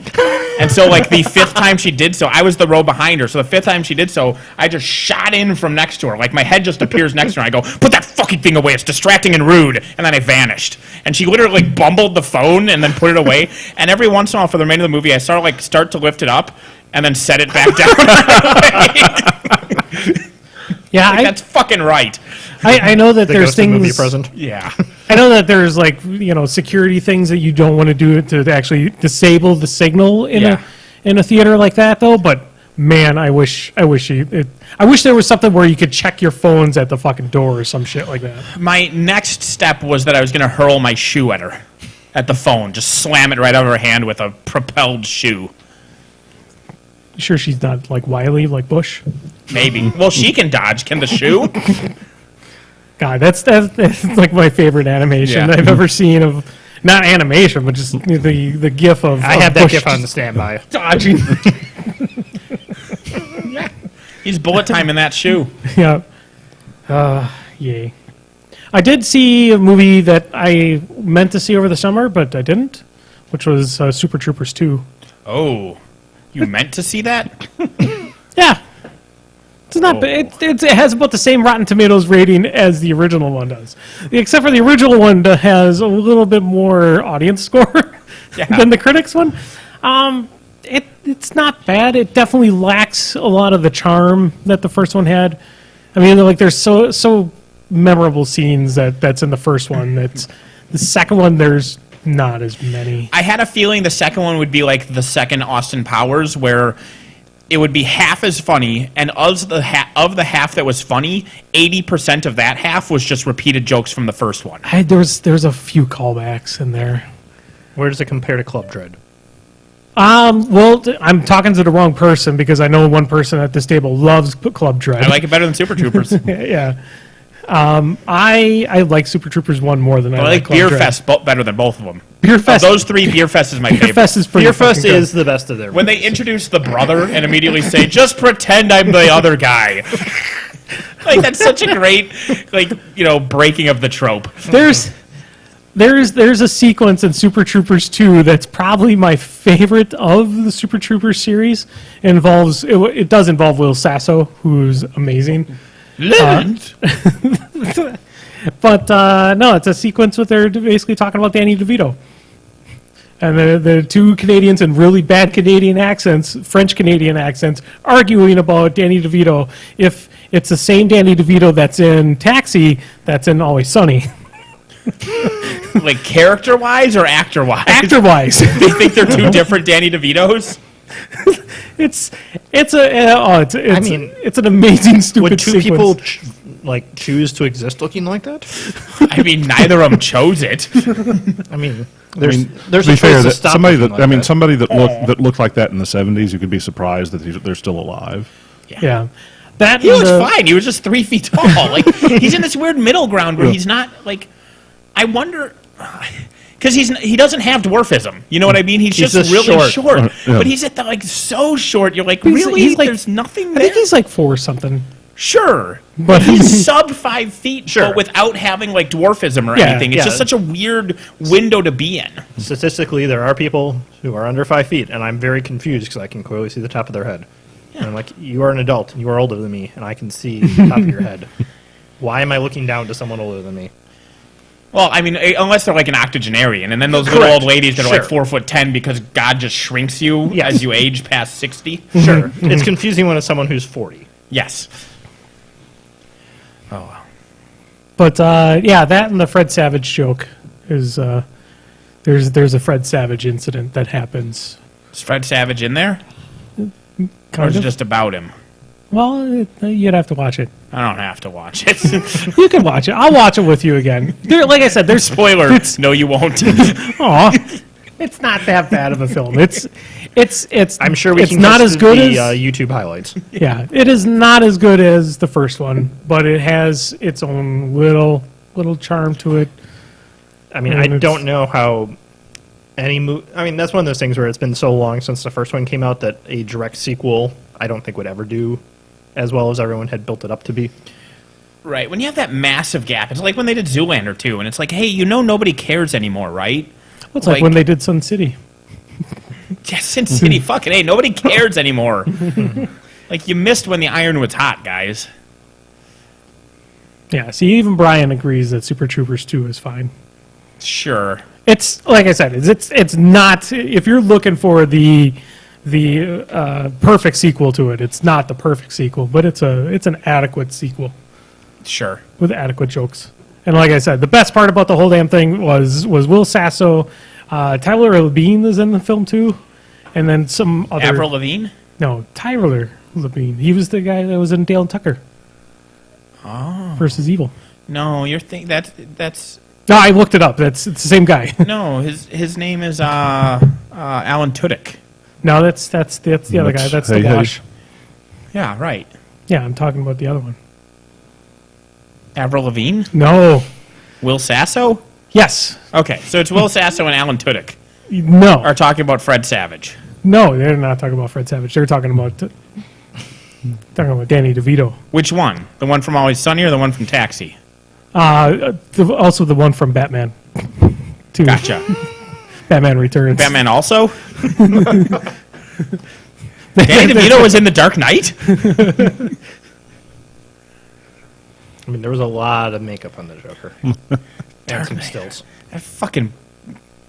and so the 5th time she did so, I was the row behind her. So the 5th time she did so, I just shot in from next to her. My head just appears next to her. I go, "Put that fucking thing away! It's distracting and rude." And then I vanished, and she literally bumbled the phone and then put it away. And every once in a while, for the remainder of the movie, I saw her start to lift it up and then set it back down. Yeah, That's fucking right. I know that The there's ghost of movie things. present. Yeah. I know that there's security things that you don't want to do to actually disable the signal in a theater like that though. But man, I wish there was something where you could check your phones at the fucking door or some shit like that. My next step was that I was going to hurl my shoe at her, at the phone, just slam it right out of her hand with a propelled shoe. You sure she's not wily like Bush? Maybe. Well, she can dodge. Can the shoe? God, that's my favorite animation Yeah. I've ever seen of, not animation, but just the gif of. I of have that Bush gif on the just standby. dodging. He's bullet time in that shoe. Yeah. Yay. I did see a movie that I meant to see over the summer, but I didn't, which was Super Troopers 2. Oh. You meant to see that? Yeah. It's not. It has about the same Rotten Tomatoes rating as the original one does, except for the original one has a little bit more audience score than the critics one. It's not bad. It definitely lacks a lot of the charm that the first one had. I mean, there's so memorable scenes that's in the first one. That's the second one. There's not as many. I had a feeling the second one would be like the second Austin Powers, where it would be half as funny, and of the half that was funny, 80% of that half was just repeated jokes from the first one. There's a few callbacks in there. Where does it compare to Club Dread? Well, I'm talking to the wrong person because I know one person at this table loves Club Dread. I like it better than Super Troopers. Yeah. I like Super Troopers 1 more than I like Club Beer Dread. Fest better than both of them. Beer Fest. Of those three, Beer Fest is my Beer favorite. Fest is pretty Beer Fest fucking good. is the best of their. When they introduce the brother and immediately say, "Just pretend I'm the other guy." Like that's such a great, breaking of the trope. There's a sequence in Super Troopers 2 that's probably my favorite of the Super Troopers series. It does involve Will Sasso, who's amazing. But no, it's a sequence where they're basically talking about Danny DeVito. And the two Canadians in really bad Canadian accents, French Canadian accents, arguing about Danny DeVito if it's the same Danny DeVito that's in Taxi that's in Always Sunny. Like character-wise or actor-wise? Actor-wise. They think they're two different Danny DeVitos? It's an amazing stupid Would two sequence. people choose to exist looking like that? I mean, neither of them chose it. I mean, there's to a be fair, choice to that stop somebody looking that like that. somebody that looked like that in the 70s, you could be surprised that they're still alive. Yeah. That He looks and, fine. He was just 3 feet tall. Like he's in this weird middle ground where he's not like. I wonder. Because he doesn't have dwarfism. You know what I mean? He's just really short. Yeah. But he's at the so short. You're like, He's- really? he's like- There's nothing I there? think he's like 4 something. Sure. But But he's sub 5 feet, Sure. but without having dwarfism or Yeah, anything. It's yeah. just such a weird window to be in. Statistically, there are people who are under 5 feet, and I'm very confused because I can clearly see the top of their head. And I'm like, you are an adult, and you are older than me, and I can see the top of your head. Why am I looking down to someone older than me? Well, I mean, unless they're like an octogenarian, and then those little Correct. old ladies that are like Sure. 4'10" because God just shrinks you Yes. as you age past 60. Sure. It's confusing when it's someone who's 40. Yes. Oh, wow. But yeah, that and the Fred Savage joke is there's a Fred Savage incident that happens. Is Fred Savage in there? Or Kind is it of. just about him? Well, you'd have to watch it. I don't have to watch it. You can watch it. I'll watch it with you again. Like I said, there's Spoiler. It's, No, you won't. it's not that bad of a film. It's. I'm sure we it's can not get as to good the as YouTube highlights. yeah. It is not as good as the first one, but it has its own little charm to it. I mean, And I it's- don't know how any movie... I mean, that's one of those things where it's been so long since the first one came out that a direct sequel I don't think would ever do as well as everyone had built it up to be. Right. When you have that massive gap, it's like when they did Zoolander 2, and it's like, hey, nobody cares anymore, right? Well, it's like when they did Sun City. Yeah, Sin City, fucking hey, nobody cares anymore. Like, you missed when the iron was hot, guys. Yeah. See, even Brian agrees that Super Troopers 2 is fine. Sure. It's like I said. It's not. If you're looking for the perfect sequel to it, it's not the perfect sequel, but it's an adequate sequel Sure. with adequate jokes. And like I said, the best part about the whole damn thing was Will Sasso, Tyler Labine is in the film too, and then some other. Avril Lavigne? No, Tyler Labine. He was the guy that was in Dale and Tucker. Oh. Versus Evil. No, you're that's No, I looked it up. It's the same guy. no. His name is Alan Tudyk. No, that's the other guy. That's the Hey. Wash. Yeah, right. Yeah, I'm talking about the other one. Avril Lavigne? No. Will Sasso? Yes. Okay, so it's Will Sasso and Alan Tudyk No. are talking about Fred Savage. No, they're not talking about Fred Savage. They're talking about Danny DeVito. Which one? The one from Always Sunny or the one from Taxi? Also the one from Batman. Too. Gotcha. Batman Returns. Batman also? Danny DeVito was in The Dark Knight? I mean, there was a lot of makeup on the Joker. And some stills. That fucking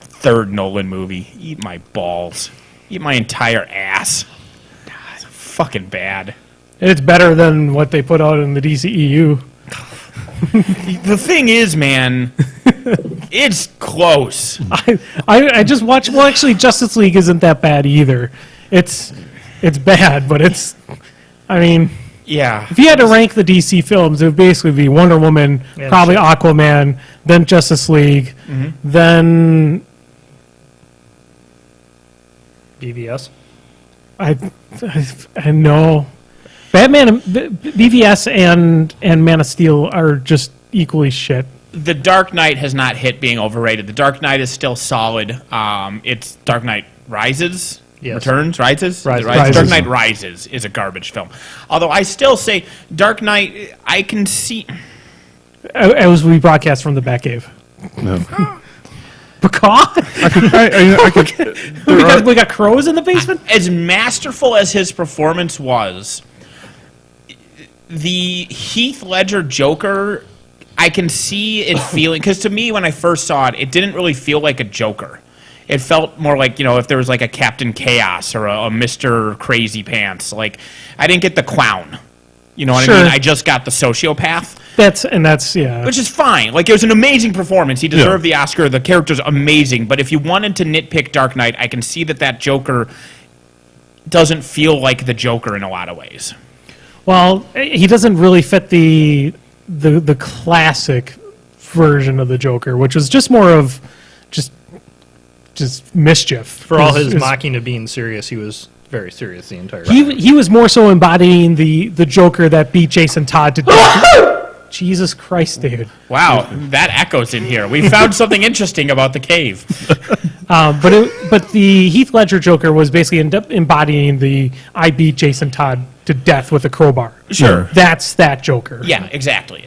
third Nolan movie. Eat my balls. Eat my entire ass. It's fucking bad. It's better than what they put out in the DCEU. The thing is, man, it's close. I just watched. Well, actually, Justice League isn't that bad either. It's bad, but it's. I mean, Yeah. if you had to rank the DC films, it would basically be Wonder Woman, Yeah, probably sure. Aquaman, then Justice League, then BVS. I know. Batman, BVS and Man of Steel are just equally shit. The Dark Knight has not hit being overrated. The Dark Knight is still solid. It's Dark Knight Rises. Yes. Returns? Rises? Rises. Dark Knight Rises is a garbage film. Although I still say Dark Knight, I can see... As we broadcast from the Batcave. No. Because? We got crows in the basement? As masterful as his performance was, the Heath Ledger Joker, I can see it feeling... Because to me, when I first saw it, it didn't really feel like a Joker. It felt more like, if there was like a Captain Chaos or a Mr. Crazy Pants. Like, I didn't get the clown. You know what I mean? I just got the sociopath. That's yeah. Which is fine. Like, it was an amazing performance. He deserved the Oscar. The character's amazing. But if you wanted to nitpick Dark Knight, I can see that Joker doesn't feel like the Joker in a lot of ways. Well, he doesn't really fit the classic version of the Joker, which was just more of just mischief. For all his mocking of being serious, he was very serious the entire time. He was more so embodying the Joker that beat Jason Todd to death. Jesus Christ, David. Wow, that echoes in here. We found something interesting about the cave. But the Heath Ledger Joker was basically embodying the I beat Jason Todd to death with a crowbar. Sure. That's that Joker. Yeah, exactly.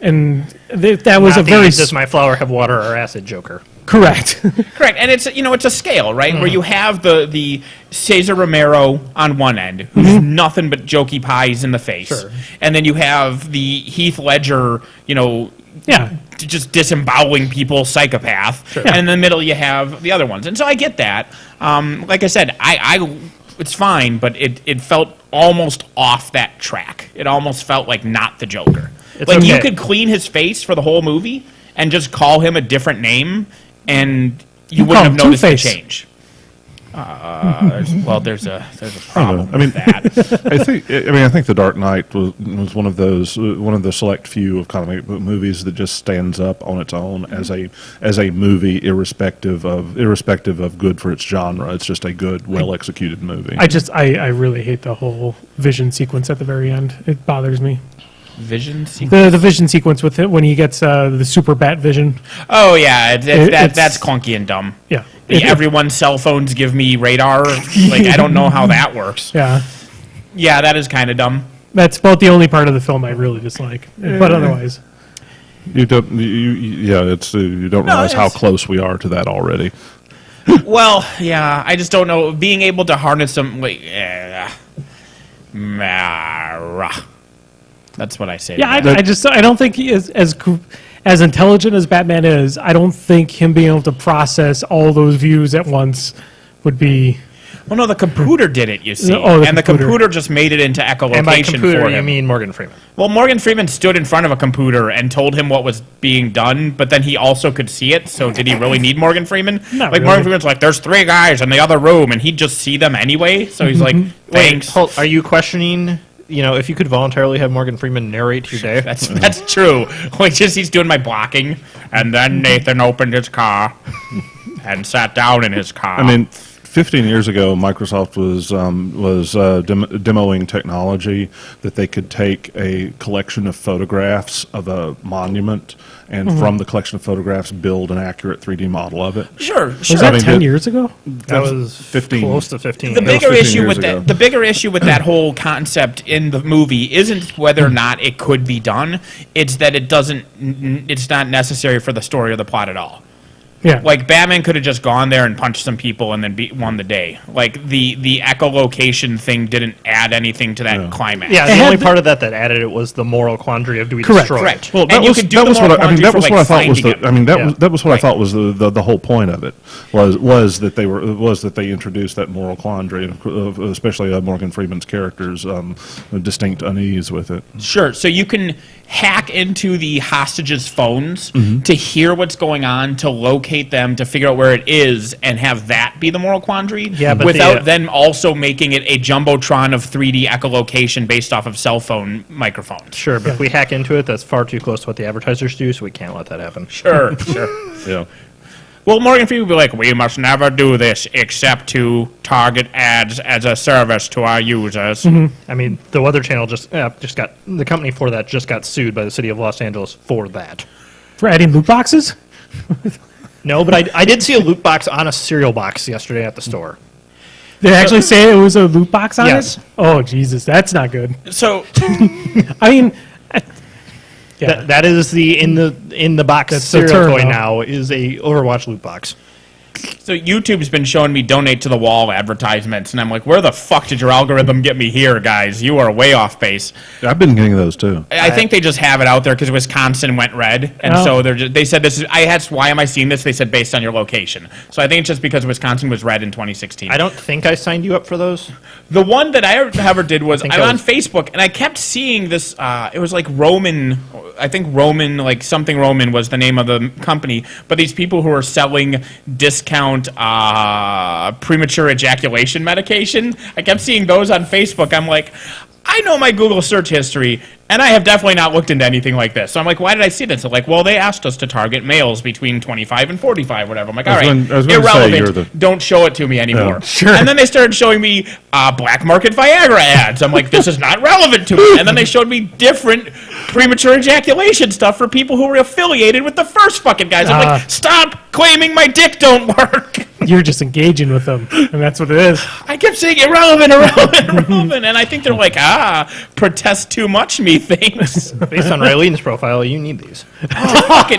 And that was Not a very... Does my flower have water or acid Joker? Correct. Correct, and it's a scale, right? Where you have the Cesar Romero on one end, who's nothing but jokey pies in the face, Sure. and then you have the Heath Ledger, Yeah. just disemboweling people, psychopath, Sure. and in the middle you have the other ones, and so I get that. Like I said, I it's fine, but it felt almost off that track. It almost felt like not the Joker. It's Like you okay. could clean his face for the whole movie and just call him a different name, and you wouldn't have call him noticed the Two-Face. change. There's a problem I mean, with that. I think The Dark Knight was one of the select few of comic book movies that just stands up on its own as a movie, irrespective of good for its genre. It's just a good, well executed movie. I really hate the whole vision sequence at the very end. It bothers me. Vision sequence? The vision sequence with it when he gets the super bat vision. Oh yeah, It's- that's clunky and dumb. Yeah. Everyone's cell phones give me radar. Like I don't know how that works. Yeah. Yeah, that is kind of dumb. That's about the only part of the film I really dislike. But otherwise. You don't realize how it's- close we are to that already. Well, yeah, I just don't know. Being able to harness them, that's what I say. Yeah, to that. I don't think he is as intelligent as Batman is. I don't think him being able to process all those views at once would be. Well, no, the computer did it. You see, Oh, the and the computer. computer just made it into echolocation And by computer, for you him. mean Morgan Freeman. Well, Morgan Freeman stood in front of a computer and told him what was being done, but then he also could see it. So, did he really need Morgan Freeman? Not Like really. Morgan Freeman's like, "There's 3 guys in the other room," and he'd just see them anyway. So he's like, "Thanks." Wait, are you questioning? If you could voluntarily have Morgan Freeman narrate your day? That's true. Like, just he's doing my blocking, and then Nathan opened his car and sat down in his car. I mean, 15 years ago, Microsoft was demoing technology that they could take a collection of photographs of a monument and from the collection of photographs build an accurate 3D model of it. sure. Was that 10 years ago? That was 15. close to 15. The That was bigger 15 issue years with ago. that, the bigger issue with that whole concept in the movie isn't whether or not it could be done. It's that it doesn't. It's not necessary for the story or the plot at all. Yeah. Like Batman could have just gone there and punched some people and then won the day. Like the echolocation thing didn't add anything to that climax. Yeah, It the only had part of that added it was the moral quandary of do we Correct. destroy it? Correct. Well, And that you was could do that the was what moral I mean. quandary That for, was like, what I thought was finding the. it. I mean, Yeah. that was what I thought was the whole point of it was that they introduced that moral quandary, and especially Morgan Freeman's character's distinct unease with it. Sure. So you can hack into the hostages' phones to hear what's going on, to locate them, to figure out where it is, and have that be the moral quandary. Yeah, but without then also making it a jumbotron of 3D echolocation based off of cell phone microphones. Sure, but if we hack into it, that's far too close to what the advertisers do, so we can't let that happen. Sure. Yeah. Well, Morgan Freeman would be like, we must never do this except to target ads as a service to our users. I mean, the Weather Channel just got the company for that just got sued by the city of Los Angeles for that. For adding loot boxes? No, but I did see a loot box on a cereal box yesterday at the store. They actually say it was a loot box on Yes. it? Oh, Jesus, that's not good. So, I mean, yeah. That is the in the box That's the cereal term, toy though. now is a Overwatch loot box. so YouTube's been showing me donate to the wall advertisements, and I'm like, where the fuck did your algorithm get me here, guys? You are way off base. I've been getting those too. I think they just have it out there because Wisconsin went red, and Oh. so they said this is. I asked why am I seeing this? They said based on your location. So I think it's just because Wisconsin was red in 2016. I don't think I signed you up for those. The one that I ever did was think I'm I on was- Facebook and I kept seeing this. It was like Roman, I think Roman, like something Roman was the name of the company. But these people who are selling discount premature ejaculation medication, I kept seeing those on Facebook. I'm like, I know my Google search history, and I have definitely not looked into anything like this. So I'm like, why did I see this? They're like, well, they asked us to target males between 25 and 45, whatever. I'm like, all I was right, gonna say, irrelevant. you're the- Don't show it to me anymore. Yeah. Sure. And then they started showing me black market Viagra ads. I'm like, this is not relevant to me. And then they showed me different premature ejaculation stuff for people who were affiliated with the first fucking guys. I'm like, stop claiming my dick don't work. You're just engaging with them, and that's what it is. I kept saying irrelevant, irrelevant. And I think they're like, protest too much, methinks. Based on Rylene's profile, you need these. Fucking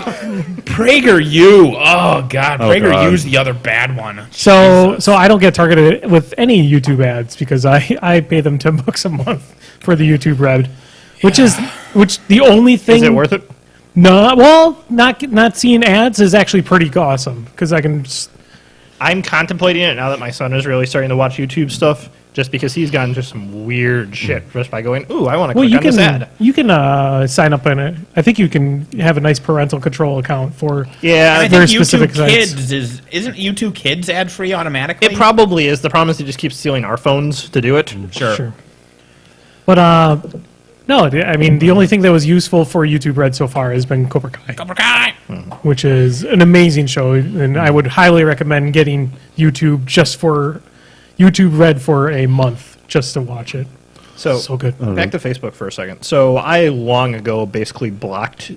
PragerU. Oh, God. Oh, PragerU's the other bad one. So I don't get targeted with any YouTube ads because I pay them $10 a month for the YouTube Red, which the only thing. Is it worth it? No, well, not seeing ads is actually pretty awesome because I can. I'm contemplating it now that my son is really starting to watch YouTube stuff, just because he's gotten into some weird shit just by going, ooh, I want to Well, click you on this ad. can sign up in it. I think you can have a nice parental control account for. Yeah, I very think specific YouTube sites. Kids isn't YouTube Kids ad free automatically? it probably is. The problem is he just keeps stealing our phones to do it. Sure. But no, I mean the only thing that was useful for YouTube Red so far has been Cobra Kai, Cobra Kai. which is an amazing show, and I would highly recommend getting YouTube just for YouTube Red for a month just to watch it. So good. Back to Facebook for a second. So I long ago basically blocked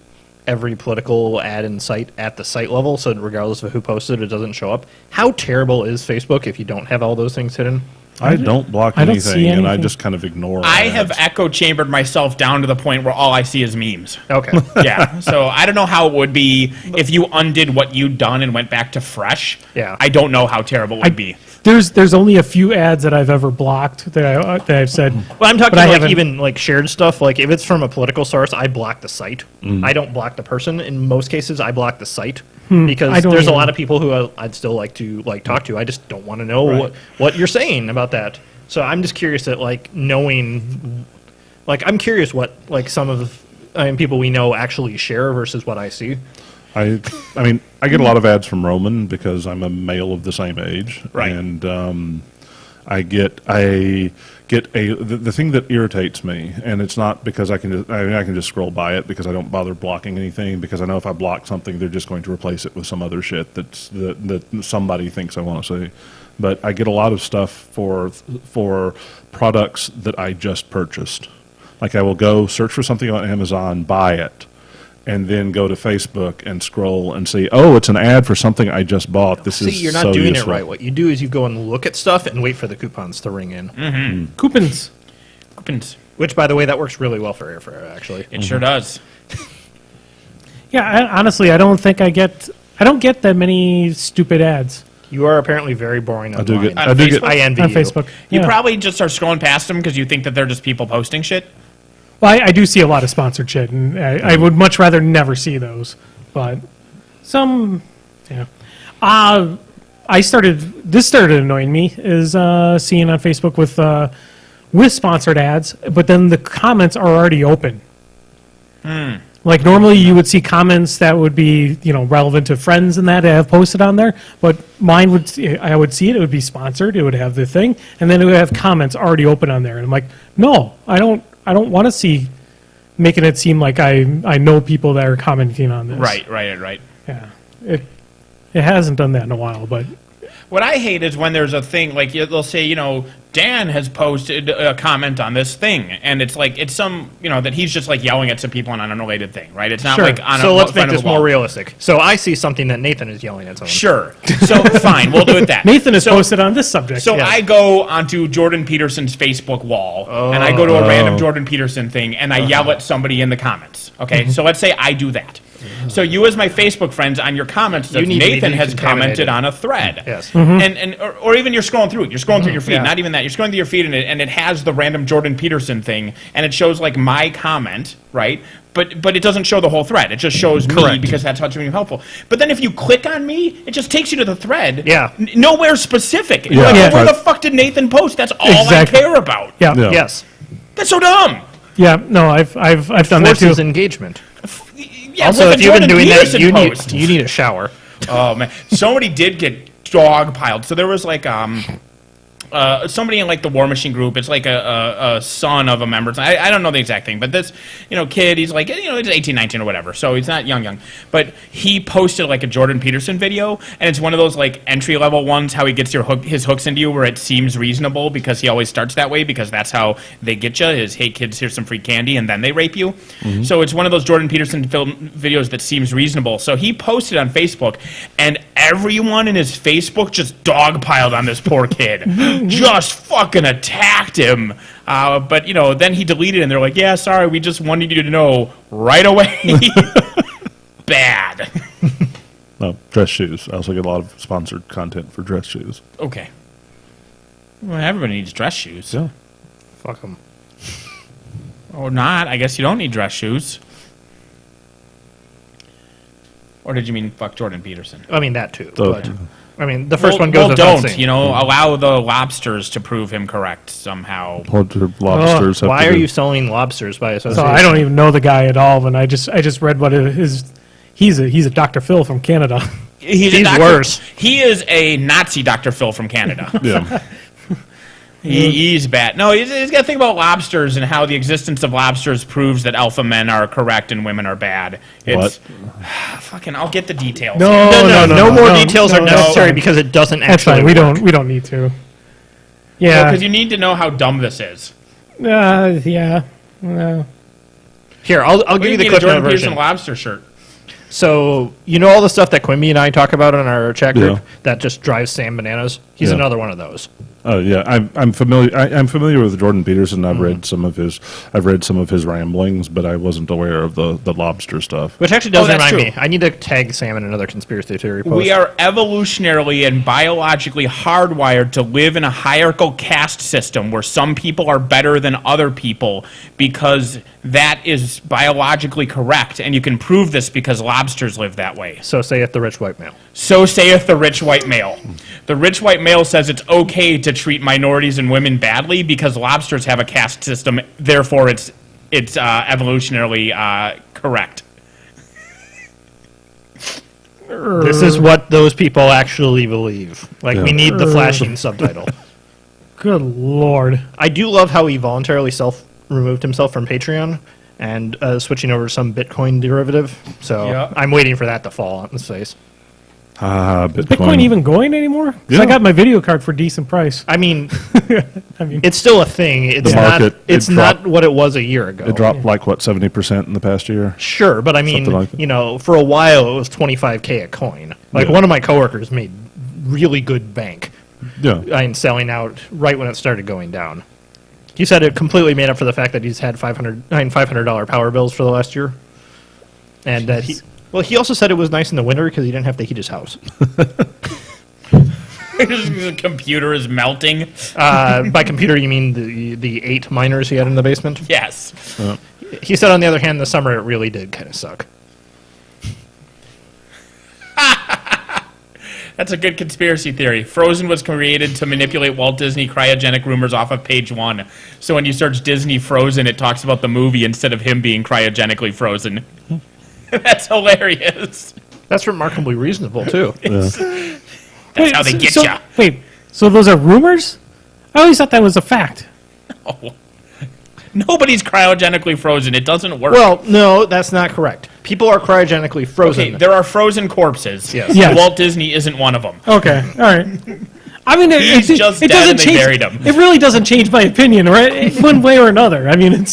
every political ad in site at the site level, so regardless of who posted, it doesn't show up. How terrible is Facebook if you don't have all those things hidden? I don't block I don't see anything, and I anything. just kind of ignore I ads. have echo chambered myself down to the point where all I see is memes. Okay. Yeah. So I don't know how it would be if you undid what you'd done and went back to fresh. Yeah. I don't know how terrible it would be. There's only a few ads that I've ever blocked that I've said. Well, I'm talking But I like haven't- even like shared stuff. Like if it's from a political source, I block the site. I don't block the person. In most cases, I block the site I because don't there's a even- lot of people who I'd still like to talk to. I just don't want to know what you're saying about that. So I'm just curious at like knowing, like I'm curious what like some of people we know actually share versus what I see. I mean, I get a lot of ads from Roman because I'm a male of the same age, Right. And I get the thing that irritates me, and it's not because I can just scroll by it because I don't bother blocking anything because I know if I block something, they're just going to replace it with some other shit that somebody thinks I want to see. But I get a lot of stuff for products that I just purchased. Like I will go search for something on Amazon, buy it, and then go to Facebook and scroll and see, oh, it's an ad for something I just bought. This See, is you're not so doing useful. it right. What you do is you go and look at stuff and wait for the coupons to ring in. Coupons. Coupons. Which, by the way, that works really well for airfare. Actually, It sure does. Yeah, honestly, I don't get that many stupid ads you are apparently very boring I do online. get. I do get. I envy on you. Facebook. You Yeah. probably just are scrolling past them because you think that they're just people posting shit. Well, I do see a lot of sponsored shit, and I would much rather never see those. But some, yeah. This started annoying me is seeing on Facebook with sponsored ads, but then the comments are already open. Like normally you would see comments that would be relevant to friends and that have posted on there, but mine I would see it would be sponsored, it would have the thing, and then it would have comments already open on there, and I'm like, no, I don't want to see making it seem like I know people that are commenting on this. Right. Yeah. It hasn't done that in a while, but What I hate is when there's a thing, like they'll say, Dan has posted a comment on this thing, and it's like, it's some, that he's just like yelling at some people on an unrelated thing, right? It's not like on So a let's make front of this the wall. more realistic. So I see something that Nathan is yelling at someone. Sure. So, fine, we'll do it that. Nathan has So- posted on this subject. So Yeah. I go onto Jordan Peterson's Facebook wall, and I go to a random Jordan Peterson thing, and I yell at somebody in the comments. Okay, so let's say I do that. So you, as my Facebook friends, on your comments, You need to be Nathan has decontaminated. commented on a thread. Yes. Or even you're scrolling through it. You're scrolling through your feed. Yeah. Not even that. You're scrolling through your feed, and it has the random Jordan Peterson thing, and it shows like my comment, right? But it doesn't show the whole thread. It just shows me Correct. because that's what's really helpful. But then if you click on me, it just takes you to the thread. Yeah. Nowhere specific. Yeah. Like, Yeah. where the fuck did Nathan post? That's all Exactly. I care about. yeah, Yeah. Yes. That's so dumb. yeah. No, I've done that too. Forces engagement. Yeah, Also, with if a you've been Jordan doing that, Peterson you post. need a shower. Oh man, somebody did get dog piled. So there was like somebody in like the War Machine group. It's like a son of a member. I don't know the exact thing, but this kid, he's like he's 18, 19 or whatever. So he's not young, but he posted like a Jordan Peterson video, and it's one of those like entry level ones. How he gets his hooks into you, where it seems reasonable because he always starts that way because that's how they get you. Is hey kids, here's some free candy, and then they rape you. So it's one of those Jordan Peterson videos that seems reasonable. So he posted on Facebook, and everyone in his Facebook just dogpiled on this poor kid. Just fucking attacked him. But, then he deleted it, and they're like, yeah, sorry, we just wanted you to know right away. Bad. No, dress shoes. I also get a lot of sponsored content for dress shoes. Okay. Well, everybody needs dress shoes. Yeah. Fuck them. Or not. I guess you don't need dress shoes. Or did you mean fuck Jordan Peterson? I mean, that too. So- But, I mean, the first one goes well, without don't. saying. Allow the lobsters to prove him correct somehow. What do lobsters have Why to are do? you selling lobsters by association? So I don't even know the guy at all, and I just read what his. He's a Dr. Phil from Canada. He's worse. He is a Nazi Dr. Phil from Canada. Yeah. He's bad. No, he's got to think about lobsters and how the existence of lobsters proves that alpha men are correct and women are bad. It's fucking. I'll get the details. No more details are no, necessary no. because it doesn't That's actually fine. work. We don't need to. Yeah. Because you need to know how dumb this is. Yeah. No. Here, I'll give We you the need a Cliff Jordan Note Peterson version. lobster shirt. So, all the stuff that Quimby and I talk about in our chat group Yeah. that just drives Sam bananas? He's Yeah. another one of those. Oh yeah, I'm familiar. I'm familiar with Jordan Peterson. I've read some of his. I've read some of his ramblings, but I wasn't aware of the lobster stuff. Which actually does Oh, that's remind true. me. I need to tag Sam in another conspiracy theory post. We are evolutionarily and biologically hardwired to live in a hierarchical caste system where some people are better than other people because that is biologically correct, and you can prove this because lobsters live that way. So saith the rich white male. So saith the rich white male. The rich white male says it's okay to treat minorities and women badly because lobsters have a caste system, therefore it's evolutionarily correct. This is what those people actually believe. Like, we need the flashing subtitle. Good Lord. I do love how he voluntarily removed himself from Patreon and switching over to some Bitcoin derivative. So Yeah. I'm waiting for that to fall on his face. Bitcoin even going anymore? 'Cause Yeah. I got my video card for a decent price. I mean, I mean, it's still a thing. It's The not. market, It's it not dropped- what it was a year ago. It dropped like what 70% in the past year. Sure, but I mean, Something like that. for a while it was 25K a coin. Like Yeah. one of my coworkers made really good bank Yeah. in selling out right when it started going down. He said it completely made up for the fact that he's had $500 power bills for the last year, and that he also said it was nice in the winter because he didn't have to heat his house. The computer is melting. By computer, you mean the 8 miners he had in the basement? Yes. He said, on the other hand, in the summer it really did kind of suck. That's a good conspiracy theory. Frozen was created to manipulate Walt Disney cryogenic rumors off of page 1. So when you search Disney Frozen, it talks about the movie instead of him being cryogenically frozen. That's hilarious. That's remarkably reasonable, too. That's how they get ya. Wait, so those are rumors? I always thought that was a fact. Nobody's cryogenically frozen. It doesn't work. Well, no, that's not correct. People are cryogenically frozen. Okay, there are frozen corpses. Yes. Yes. Walt Disney isn't one of them. Okay, all right. I mean, He's just dead doesn't and they change. buried him. It really doesn't change my opinion, right? One way or another. I mean,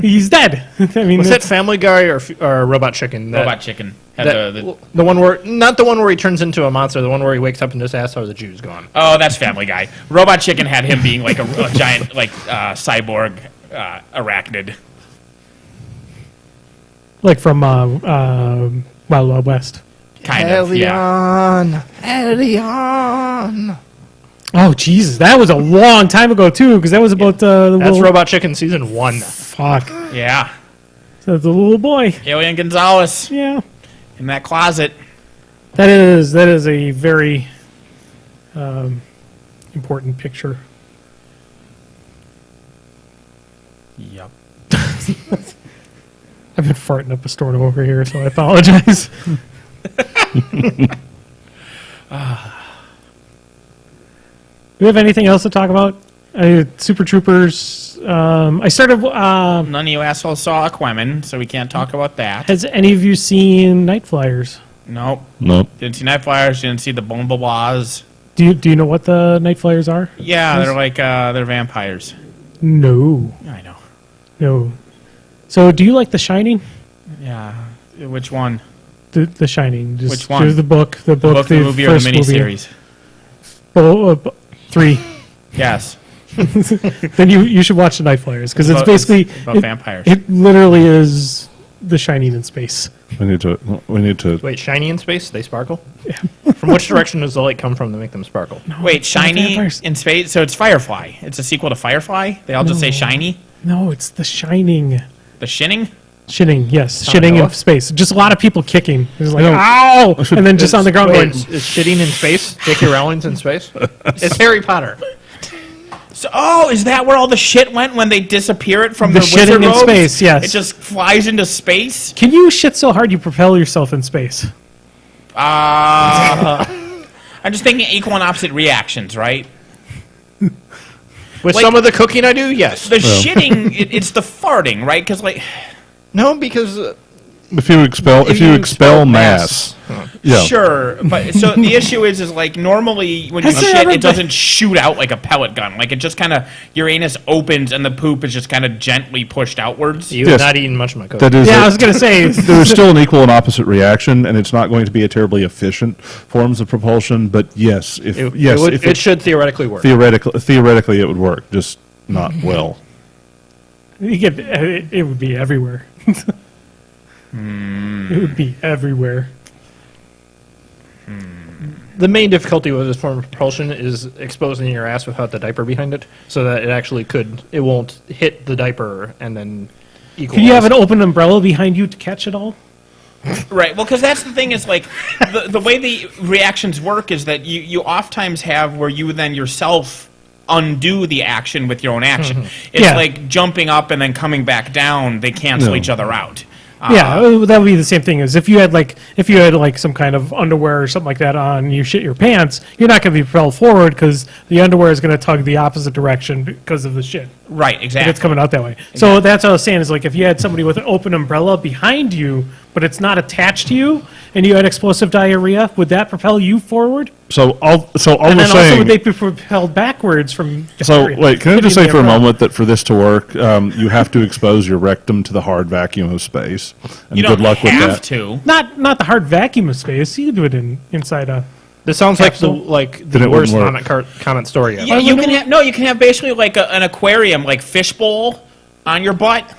he's dead. I mean, Was that Family Guy or Robot Chicken? Robot Chicken. Had The one where, not the one where he turns into a monster, the one where he wakes up and just asks how the Jew's gone. Oh, that's Family Guy. Robot Chicken had him being like a giant, like cyborg arachnid. like from Wild Wild West. Kind of, yeah. Elion. Oh Jesus, that was a long time ago too, because that was about the That's little, Robot Chicken season 1. fuck. Yeah. So the little boy. Alien Gonzalez Yeah, in that closet. that is a very important picture. Yep. I've been farting up a storm over here, so I apologize. Do we have anything else to talk about? Super Troopers. I started. None of you assholes saw Aquaman, so we can't talk about that. Has any of you seen Night Flyers? Nope. Nope. Didn't see Night Flyers, didn't see the Bombalas. Do you know what the Night Flyers are? Yeah, they're like, they're vampires. No, I know. no. So, do you like The Shining? Yeah. Which one? The Shining. Just, Which one? just the book, the Book, the movie, or the first movie. miniseries? 3. Yes. Then you should watch the Night Flyers because it's About- basically about vampires. It literally is The Shining in space. We need to. Wait, shiny in space? They sparkle? From which direction does the light come from to make them sparkle? Wait, Shiny vampires. in space? So it's Firefly. It's a sequel to Firefly? They all just say Shiny? No, it's The Shining. The Shinning? Shitting, yes, Sound shitting in Noah? space. Just a lot of people kicking. It's like, No. ow! And then just on the ground Wait, going, is shitting in space? J.K. Rowling's in space? It's Harry Potter. So, is that where all the shit went when they disappear it from The the shitting wizard in robes? space, yes. It just flies into space? can you shit so hard you propel yourself in space? I'm just thinking equal and opposite reactions, right? With Like- some of the cooking I do, yes. The shitting, it's the farting, right? Because, like, No, because If you expel mass, yeah. sure, but so the issue is like normally when you Has there shit, ever it been- doesn't shoot out like a pellet gun. Like it just kind of your anus opens and the poop is just kind of gently pushed outwards. you've Yes. not eaten much of my cooking. That is. Yeah, I was gonna say. There's still an equal and opposite reaction, and it's not going to be a terribly efficient forms of propulsion. But yes, It should theoretically work. theoretically it would work, just not well. It would be everywhere. It would be everywhere. The main difficulty with this form of propulsion is exposing your ass without the diaper behind it, so that it won't hit the diaper and then equalize. Can you have an open umbrella behind you to catch it all? Right. Well, because that's the thing is like the way the reactions work is that you oftentimes have where you then yourself undo the action with your own action. It's Yeah. like jumping up and then coming back down. They cancel No. each other out. Yeah, that would be the same thing as if you had like some kind of underwear or something like that on, you shit your pants, you're not going to be propelled forward because the underwear is going to tug the opposite direction because of the shit. Right. If Exactly. it's coming out that way. So that's what I was saying is like if you had somebody with an open umbrella behind you, but it's not attached to you, and you had explosive diarrhea, would that propel you forward? So all And we're then also saying. would they be propelled backwards from So diarrhea? wait, can I Could just be say for a problem. moment that for this to work, you have to expose your rectum to the hard vacuum of space, and You don't good luck with have that. to. Not the hard vacuum of space. You can do it inside a. This sounds like Capsule? Then the it worst wouldn't work. comment story ever. Yeah, you can have you can have basically like an aquarium, like fishbowl, on your butt.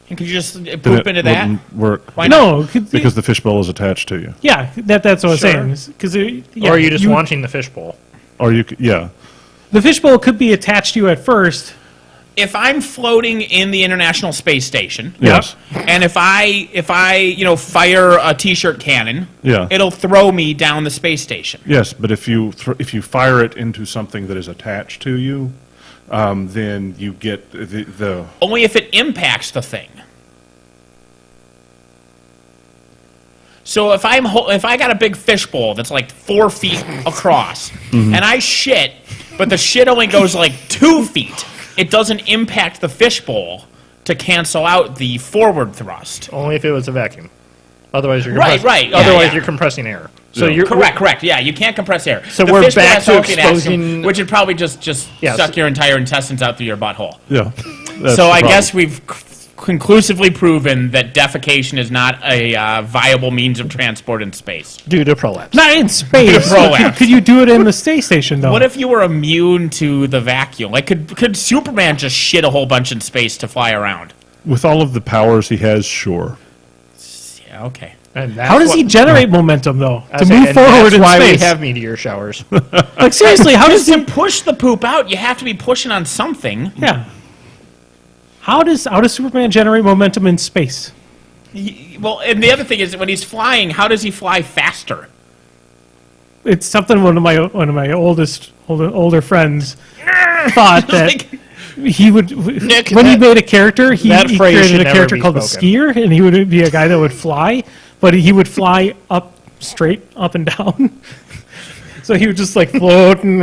And could you just Then poop it into that? wouldn't work Why not? No, because the fishbowl is attached to you. yeah, that's what I was Sure. saying. Because Or are you just watching the fishbowl? Or yeah. the fishbowl could be attached to you at first. If I'm floating in the International Space Station, Yes. and if I fire a t-shirt cannon, Yeah. it'll throw me down the space station. Yes, but if you fire it into something that is attached to you, then you get the Only if it impacts the thing. So if I got a big fishbowl that's like 4 feet across, and I shit, but the shit only goes like 2 feet, it doesn't impact the fishbowl to cancel out the forward thrust. Only if it was a vacuum. Otherwise, you're Right, right. Yeah, otherwise, yeah. you're compressing air. So Yeah. you're Correct. Yeah, you can't compress air. So The we're fishbowl back has to open axiom, exposing- which would probably just Yes. suck your entire intestines out through your butthole. Yeah. So I guess we've conclusively proven that defecation is not a viable means of transport in space. due to prolapse. Not in space. Prolapse. Could you do it in the space station, though? What if you were immune to the vacuum? Like, could Superman just shit a whole bunch in space to fly around? With all of the powers he has, sure. Yeah, okay. And that's How does what- he generate momentum, though, I to say, move and forward that's in why space? we have meteor showers. Like, seriously, how does To he... push the poop out, you have to be pushing on something. Yeah. How does Superman generate momentum in space? Well, and the other thing is, when he's flying, how does he fly faster? It's something one of my older friends thought that Like, he would Nick, when he that- made a character, he that phrase created should a never character be called the spoken. skier, and he would be a guy that would fly, but he would fly straight up and down. So he would just like float and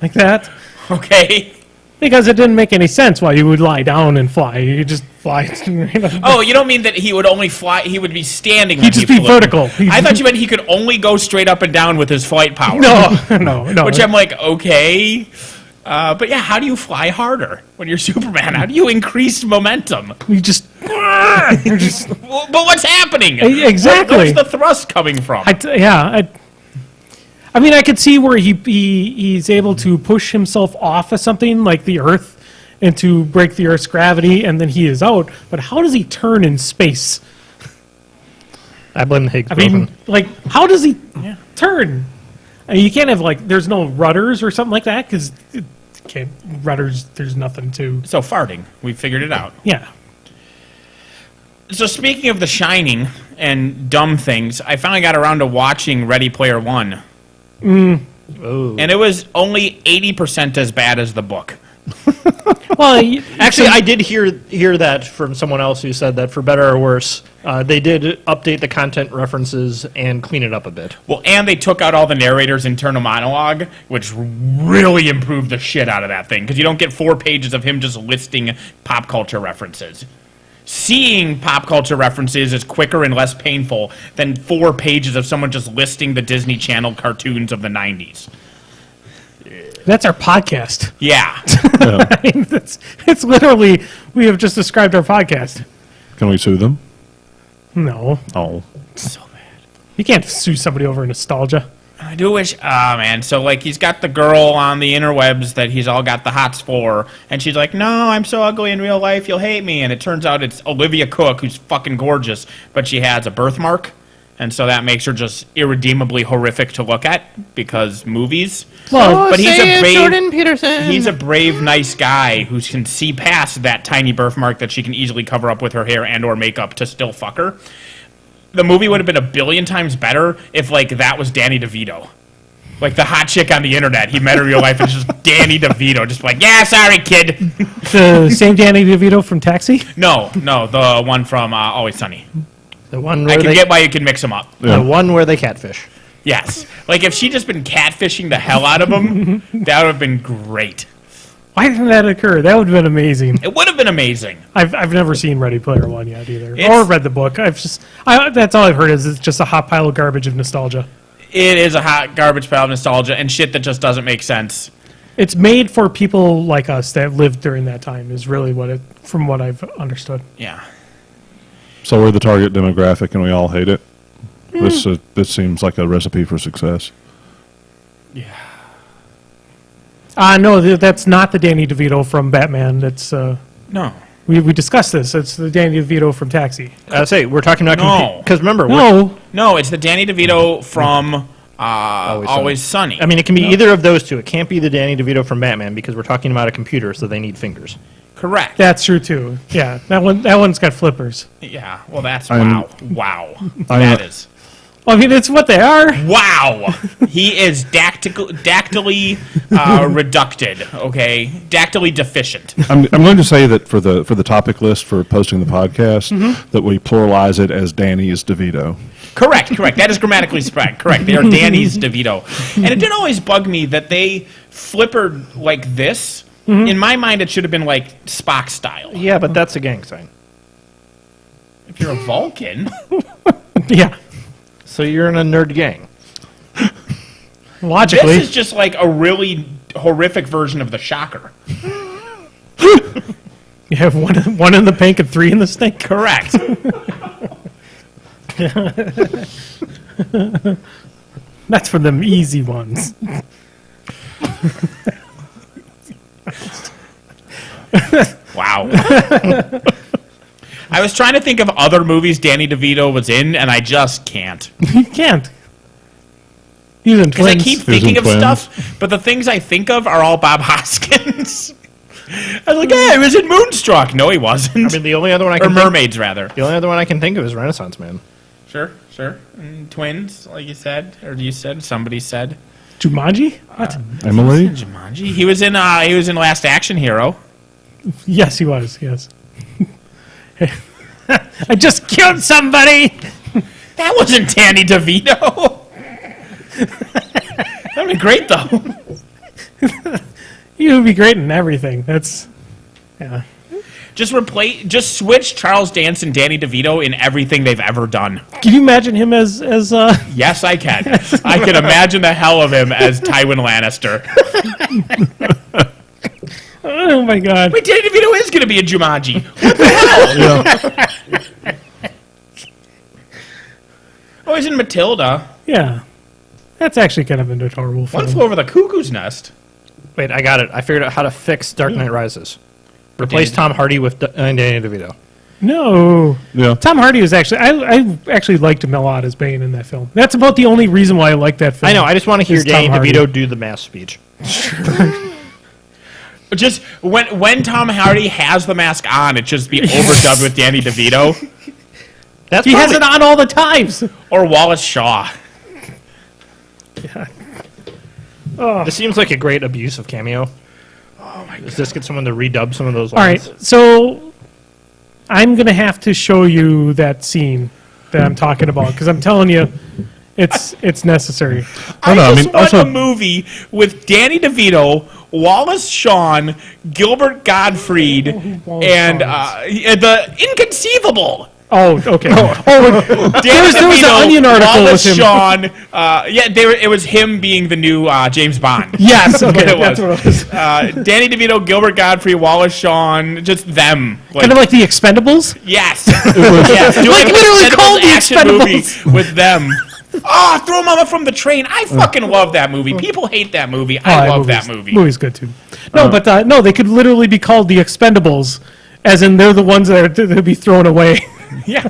like that, okay. because it didn't make any sense why you would lie down and fly. You could just fly. Right up. Oh, you don't mean that he would only fly? He would be standing. He'd when just he be flew. vertical. I thought you meant he could only go straight up and down with his flight power. No. Which I'm like, okay. But yeah, how do you fly harder when you're Superman? How do you increase momentum? You just. You're just Well, but what's happening? Exactly. Where's the thrust coming from? I mean, I could see where he's able to push himself off of something like the Earth and to break the Earth's gravity, and then he is out. But how does he turn in space? I blame the Higgs I boson. mean, like, how does he turn? I mean, you can't have, like, there's no rudders or something like that, because rudders, there's nothing to, So farting. We figured it out. yeah. So speaking of The Shining and dumb things, I finally got around to watching Ready Player One. Oh. And it was only 80% as bad as the book. Well, Actually, I did hear that from someone else who said that for better or worse, they did update the content references and clean it up a bit. Well, and they took out all the narrator's internal monologue, which really improved the shit out of that thing, because you don't get 4 pages of him just listing pop culture references. Seeing pop culture references is quicker and less painful than 4 pages of someone just listing the Disney Channel cartoons of the 90s. that's our podcast. Yeah. I mean, it's literally, we have just described our podcast. Can we sue them? No. Oh. So bad. You can't sue somebody over nostalgia. I do wish, man. So, like, he's got the girl on the interwebs that he's all got the hots for, and she's like, no, I'm so ugly in real life, you'll hate me. And it turns out it's Olivia Cook, who's fucking gorgeous, but she has a birthmark, and so that makes her just irredeemably horrific to look at, because movies. Well, But he's a brave, Jordan Peterson. he's a brave, nice guy who can see past that tiny birthmark that she can easily cover up with her hair and or makeup to still fuck her. The movie would have been 1,000,000,000 times better if, like, that was Danny DeVito. Like, the hot chick on the internet. He met her in real life, and it's just Danny DeVito. Just like, yeah, sorry, kid. the same Danny DeVito from Taxi? No, the one from Always Sunny. the one I where can they get why you can mix them up. Yeah. the one where they catfish. Yes. Like, if she'd just been catfishing the hell out of him, that would have been great. Why didn't that occur? That would have been amazing. It would have been amazing. I've never seen Ready Player One yet either, It's- or read the book. That's all I've heard is it's just a hot pile of garbage of nostalgia. It is a hot garbage pile of nostalgia and shit that just doesn't make sense. It's made for people like us that lived during that time. Is really from what I've understood. Yeah. So we're the target demographic and we all hate it? This seems like a recipe for success. No, that's not the Danny DeVito from Batman. That's No. we discussed this. It's the Danny DeVito from Taxi. I say we're talking about No. because remember, No, No, it's the Danny DeVito from Always Sunny. I mean, it can be either of those two. It can't be the Danny DeVito from Batman because we're talking about a computer, so they need fingers. Correct. that's true too. Yeah, that one's got flippers. Yeah. Well, that's I'm- wow. I'm That a- is. I mean, it's what they are. Wow. He is dactyly reducted. Okay, dactyly deficient. I'm going to say that for the topic list for posting the podcast, that we pluralize it as Danny's DeVito. Correct. That is grammatically correct. They are Danny's DeVito, and it did always bug me that they flippered like this. In my mind, it should have been like Spock style. Yeah, but that's a gang sign. If you're a Vulcan, Yeah. So you're in a nerd gang. Logically. This is just like a really horrific version of the Shocker. You have one in the pink and 3 in the stink. Correct. That's for them easy ones. Wow. I was trying to think of other movies Danny DeVito was in, and I just can't. You can't. He's in Because I Twins. keep He was thinking in of Twins. stuff, but the things I think of are all Bob Hoskins. I was like, yeah, he was in Moonstruck. No, he wasn't. I mean, the only other one I or can think, Mermaids, rather. the only other one I can think of is Renaissance Man. Sure. And Twins, like you said, or you said, somebody said. Jumanji? What? Emily? Jumanji. He was in Last Action Hero. Yes, he was. Yes. I just killed somebody. That wasn't Danny DeVito. That'd be great, though. You would be great in everything. That's, yeah. Just switch Charles Dance and Danny DeVito in everything they've ever done. Can you imagine him as Yes, I can. I can imagine the hell of him as Tywin Lannister. oh my god. Wait, Danny DeVito is going to be in Jumanji. What the hell? Oh, he's in Matilda. Yeah. That's actually kind of an adorable film. One Flew Over the Cuckoo's Nest. Wait, I got it. I figured out how to fix Dark Knight Rises. Replace Tom Hardy with Danny DeVito. No. Yeah. Tom Hardy was actually I actually liked him a lot as Bane in that film. That's about the only reason why I like that film. I know. I just want to hear Is Tom Danny Hardy. DeVito do the mass speech. Just when Tom Hardy has the mask on, it just be overdubbed with Danny DeVito That's He has probably- it on all the times. or Wallace Shaw. This seems like a great abusive cameo. Oh my god! Does this get someone to redub some of those All lines? right, so I'm gonna have to show you that scene that I'm talking about because I'm telling you, it's necessary. I no, I just mean, want also- a movie with Danny DeVito, Wallace Shawn, Gilbert Gottfried, Wallace and Shawn the Inconceivable. Oh, okay. Danny there was an DeVito, Onion article Wallace with him. Shawn. It was him being the new James Bond. Yes, okay, It was. that's what it was. Danny DeVito, Gilbert Godfrey, Wallace Shawn, just them. Kind of like the Expendables. Yes. Yes. Do Like an literally Expendables called The action Expendables. movie with them. Oh, Throw Mama from the Train. I fucking love that movie. People hate that movie. I love that movie. Movie's good too. No, but no, they could literally be called the Expendables, as in they're the ones that would be thrown away. Yeah.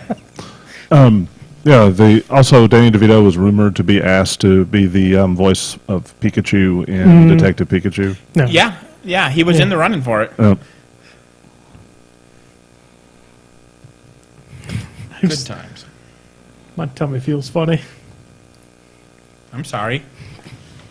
Yeah, also Danny DeVito was rumored to be asked to be the voice of Pikachu in Detective Pikachu. No. Yeah, he was in the running for it. Good times. My tummy feels funny. I'm sorry.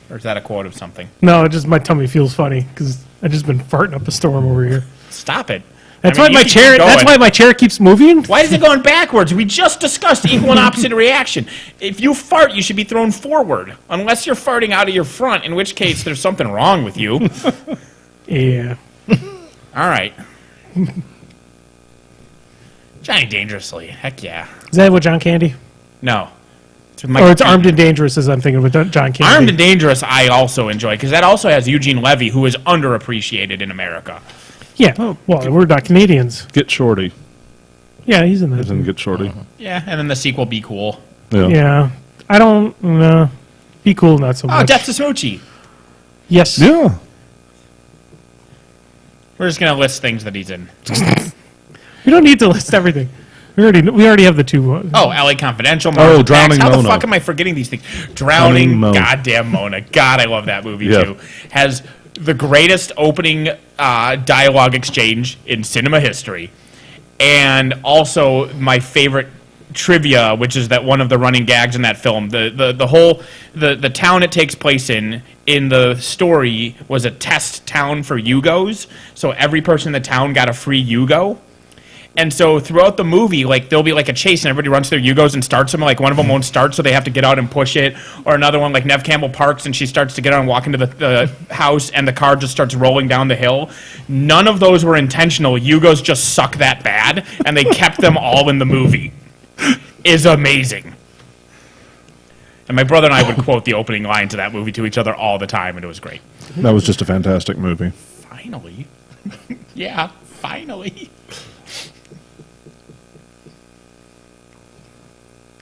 Or is that a quote of something? No, just my tummy feels funny because I just been farting up a storm over here. Stop it. That's I mean, why you my keep chair. going. That's why my chair keeps moving. Why is it going backwards? We just discussed equal and opposite reaction. If you fart, you should be thrown forward. Unless you're farting out of your front, in which case there's something wrong with you. Yeah. All right. Johnny Dangerously. Heck yeah. Is that what John Candy? No. Or it's Armed and Dangerous, as I'm thinking with John Candy. Armed and Dangerous I also enjoy, because that also has Eugene Levy, who is underappreciated in America. Yeah. Well, we're not Canadians. Get Shorty. Yeah, he's in that. Isn't Get Shorty? Yeah, and then the sequel, Be Cool. Yeah. I don't. Be cool, not so Oh, much. Death to Smoochie. Yes. Yeah. We're just going to list things that he's in. We don't need to list everything. We already have the two. Oh, LA Confidential. Mars Attacks. Drowning How the Mona. fuck am I forgetting these things? Drowning Drowning Mona. goddamn Mona. God, I love that movie Yeah. too. Has the greatest opening dialogue exchange in cinema history, and also my favorite trivia, which is that one of the running gags in that film, the whole town it takes place in the story was a test town for Yugos, so every person in the town got a free Yugo. And so throughout the movie, like, there'll be like a chase and everybody runs their Yugos and starts them. Like, one of them won't start, so they have to get out and push it. Or another one, like Nev Campbell parks and she starts to get out and walk into the house and the car just starts rolling down the hill. None of those were intentional. Yugos just suck that bad, and they kept them all in the movie. is amazing. And my brother and I would quote the opening lines of that movie to each other all the time, and it was great. That was just a fantastic movie. Finally. Yeah, finally.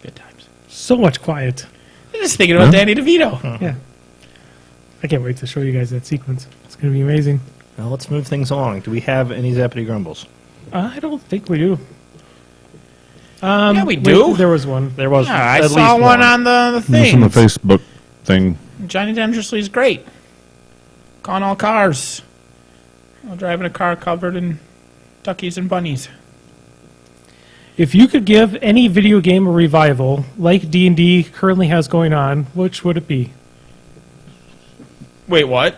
Good times. So much quiet. I'm just thinking about Danny DeVito. Yeah. I can't wait to show you guys that sequence. It's going to be amazing. Now let's move things along. Do we have any Zappity Grumbles? I don't think we do. Yeah, we do. There was one. There was. Yeah, I at saw least one on the Just thing. on the Facebook thing. Johnny Dangerously is great. Calling all cars. While driving a car covered in duckies and bunnies. If you could give any video game a revival, like D&D currently has going on, which would it be? Wait, what?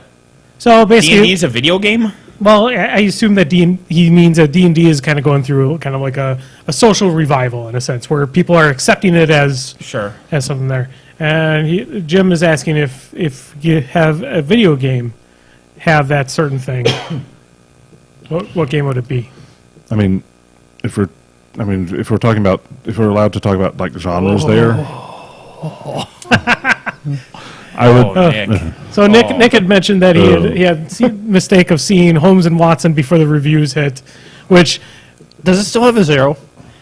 So basically, D&D is a video game? well, I assume that he means that D&D is kind of going through kind of like a social revival in a sense, where people are accepting it as Sure. something there. And Jim is asking if you have a video game have that certain thing, what game would it be? I mean, if we're talking about, if we're allowed to talk about like genres there, I would. Oh, Nick. So Nick had mentioned that he had seen mistake of seeing Holmes and Watson before the reviews hit, which Does it still have a 0?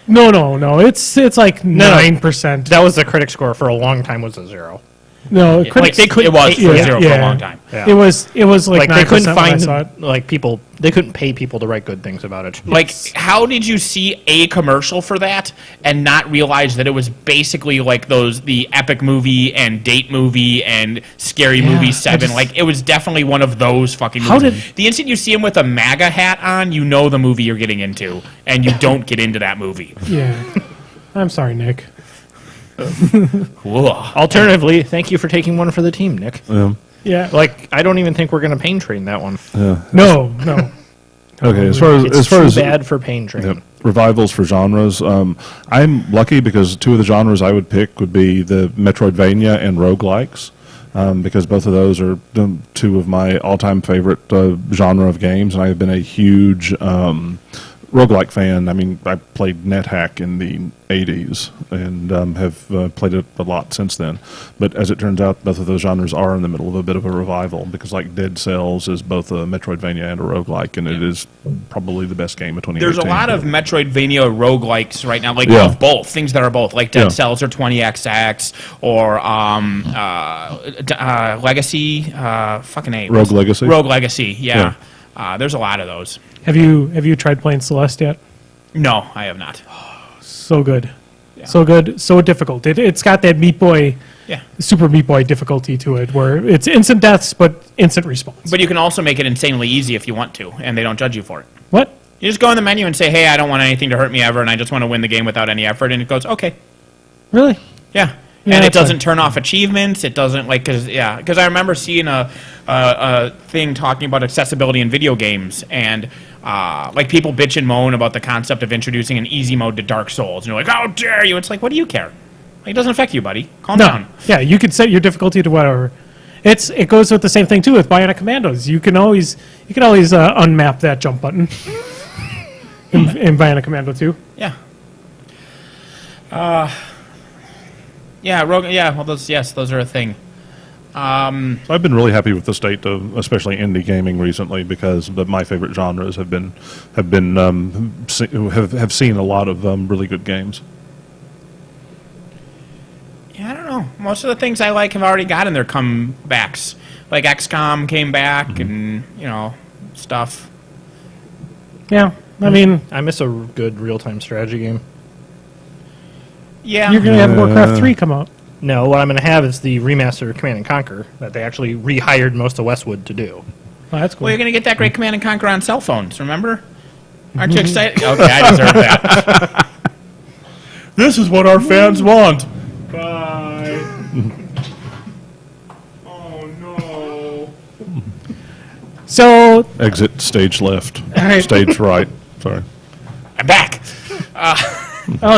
no, it's like 9%. That was the critic score for a long time. Was a 0. No, Like, critics. it was for yeah, zero for yeah. a long time. Yeah. It was like Like they 9% couldn't when I saw find it. like people. They couldn't pay people to write good things about it. Like, how did you see a commercial for that and not realize that it was basically like the epic movie and date movie and scary movie 7? Like, it was definitely one of those fucking How movies. did- The instant you see him with a MAGA hat on, you know the movie you're getting into, and you don't get into that movie. Yeah. I'm sorry, Nick. Ugh. Alternatively, thank you for taking one for the team, Nick. Yeah. Like I don't even think we're going to pain train that one. No. Okay, as far It's too bad for pain train. Yep. Revivals for genres. I'm lucky because two of the genres I would pick would be the Metroidvania and roguelikes, because both of those are two of my all-time favorite genre of games, and I have been a huge roguelike fan. I mean, I played NetHack in the 80s and have played it a lot since then. But as it turns out, both of those genres are in the middle of a bit of a revival because, like, Dead Cells is both a Metroidvania and a roguelike, and it is probably the best game of 2018. There's a lot of Metroidvania roguelikes right now, like Yeah. of both things that are both, like Dead Yeah. Cells or 20XX or Legacy, fucking A. Rogue Legacy? Rogue Legacy, yeah. There's a lot of those. Have you tried playing Celeste yet? No, I have not. So good. So good. So difficult. It's got that Meat Boy, Yeah. Super Meat Boy difficulty to it, where it's instant deaths but instant response. But you can also make it insanely easy if you want to, and they don't judge you for it. What? You just go in the menu and say, hey, I don't want anything to hurt me ever, and I just want to win the game without any effort, and it goes, okay. Really? Yeah. Yeah, And it that's fine. doesn't turn off achievements. It doesn't, like, because I remember seeing a thing talking about accessibility in video games, and like people bitch and moan about the concept of introducing an easy mode to Dark Souls, and you're like, how dare you? It's like, what do you care? Like, it doesn't affect you, buddy. Calm down. Yeah, you could set your difficulty to whatever. It goes with the same thing too with Bionic Commandos. You can always unmap that jump button in Bionic Commando 2. Yeah. Well, those are a thing. I've been really happy with the state of especially indie gaming recently because my favorite genres have seen a lot of really good games. Yeah, I don't know. Most of the things I like have already gotten their comebacks. Like XCOM came back and, stuff. Yeah, I mean, I miss a good real-time strategy game. Yeah. you're going to have Warcraft 3 come out. No, what I'm going to have is the remaster Command and Conquer that they actually rehired most of Westwood to do. Oh, that's cool. Well, you're going to get that great Command and Conquer on cell phones, remember? Aren't you excited? Okay, I deserve that. This is what our fans want. Bye. Oh, no. So, Exit stage left, right. stage right. Sorry. I'm back.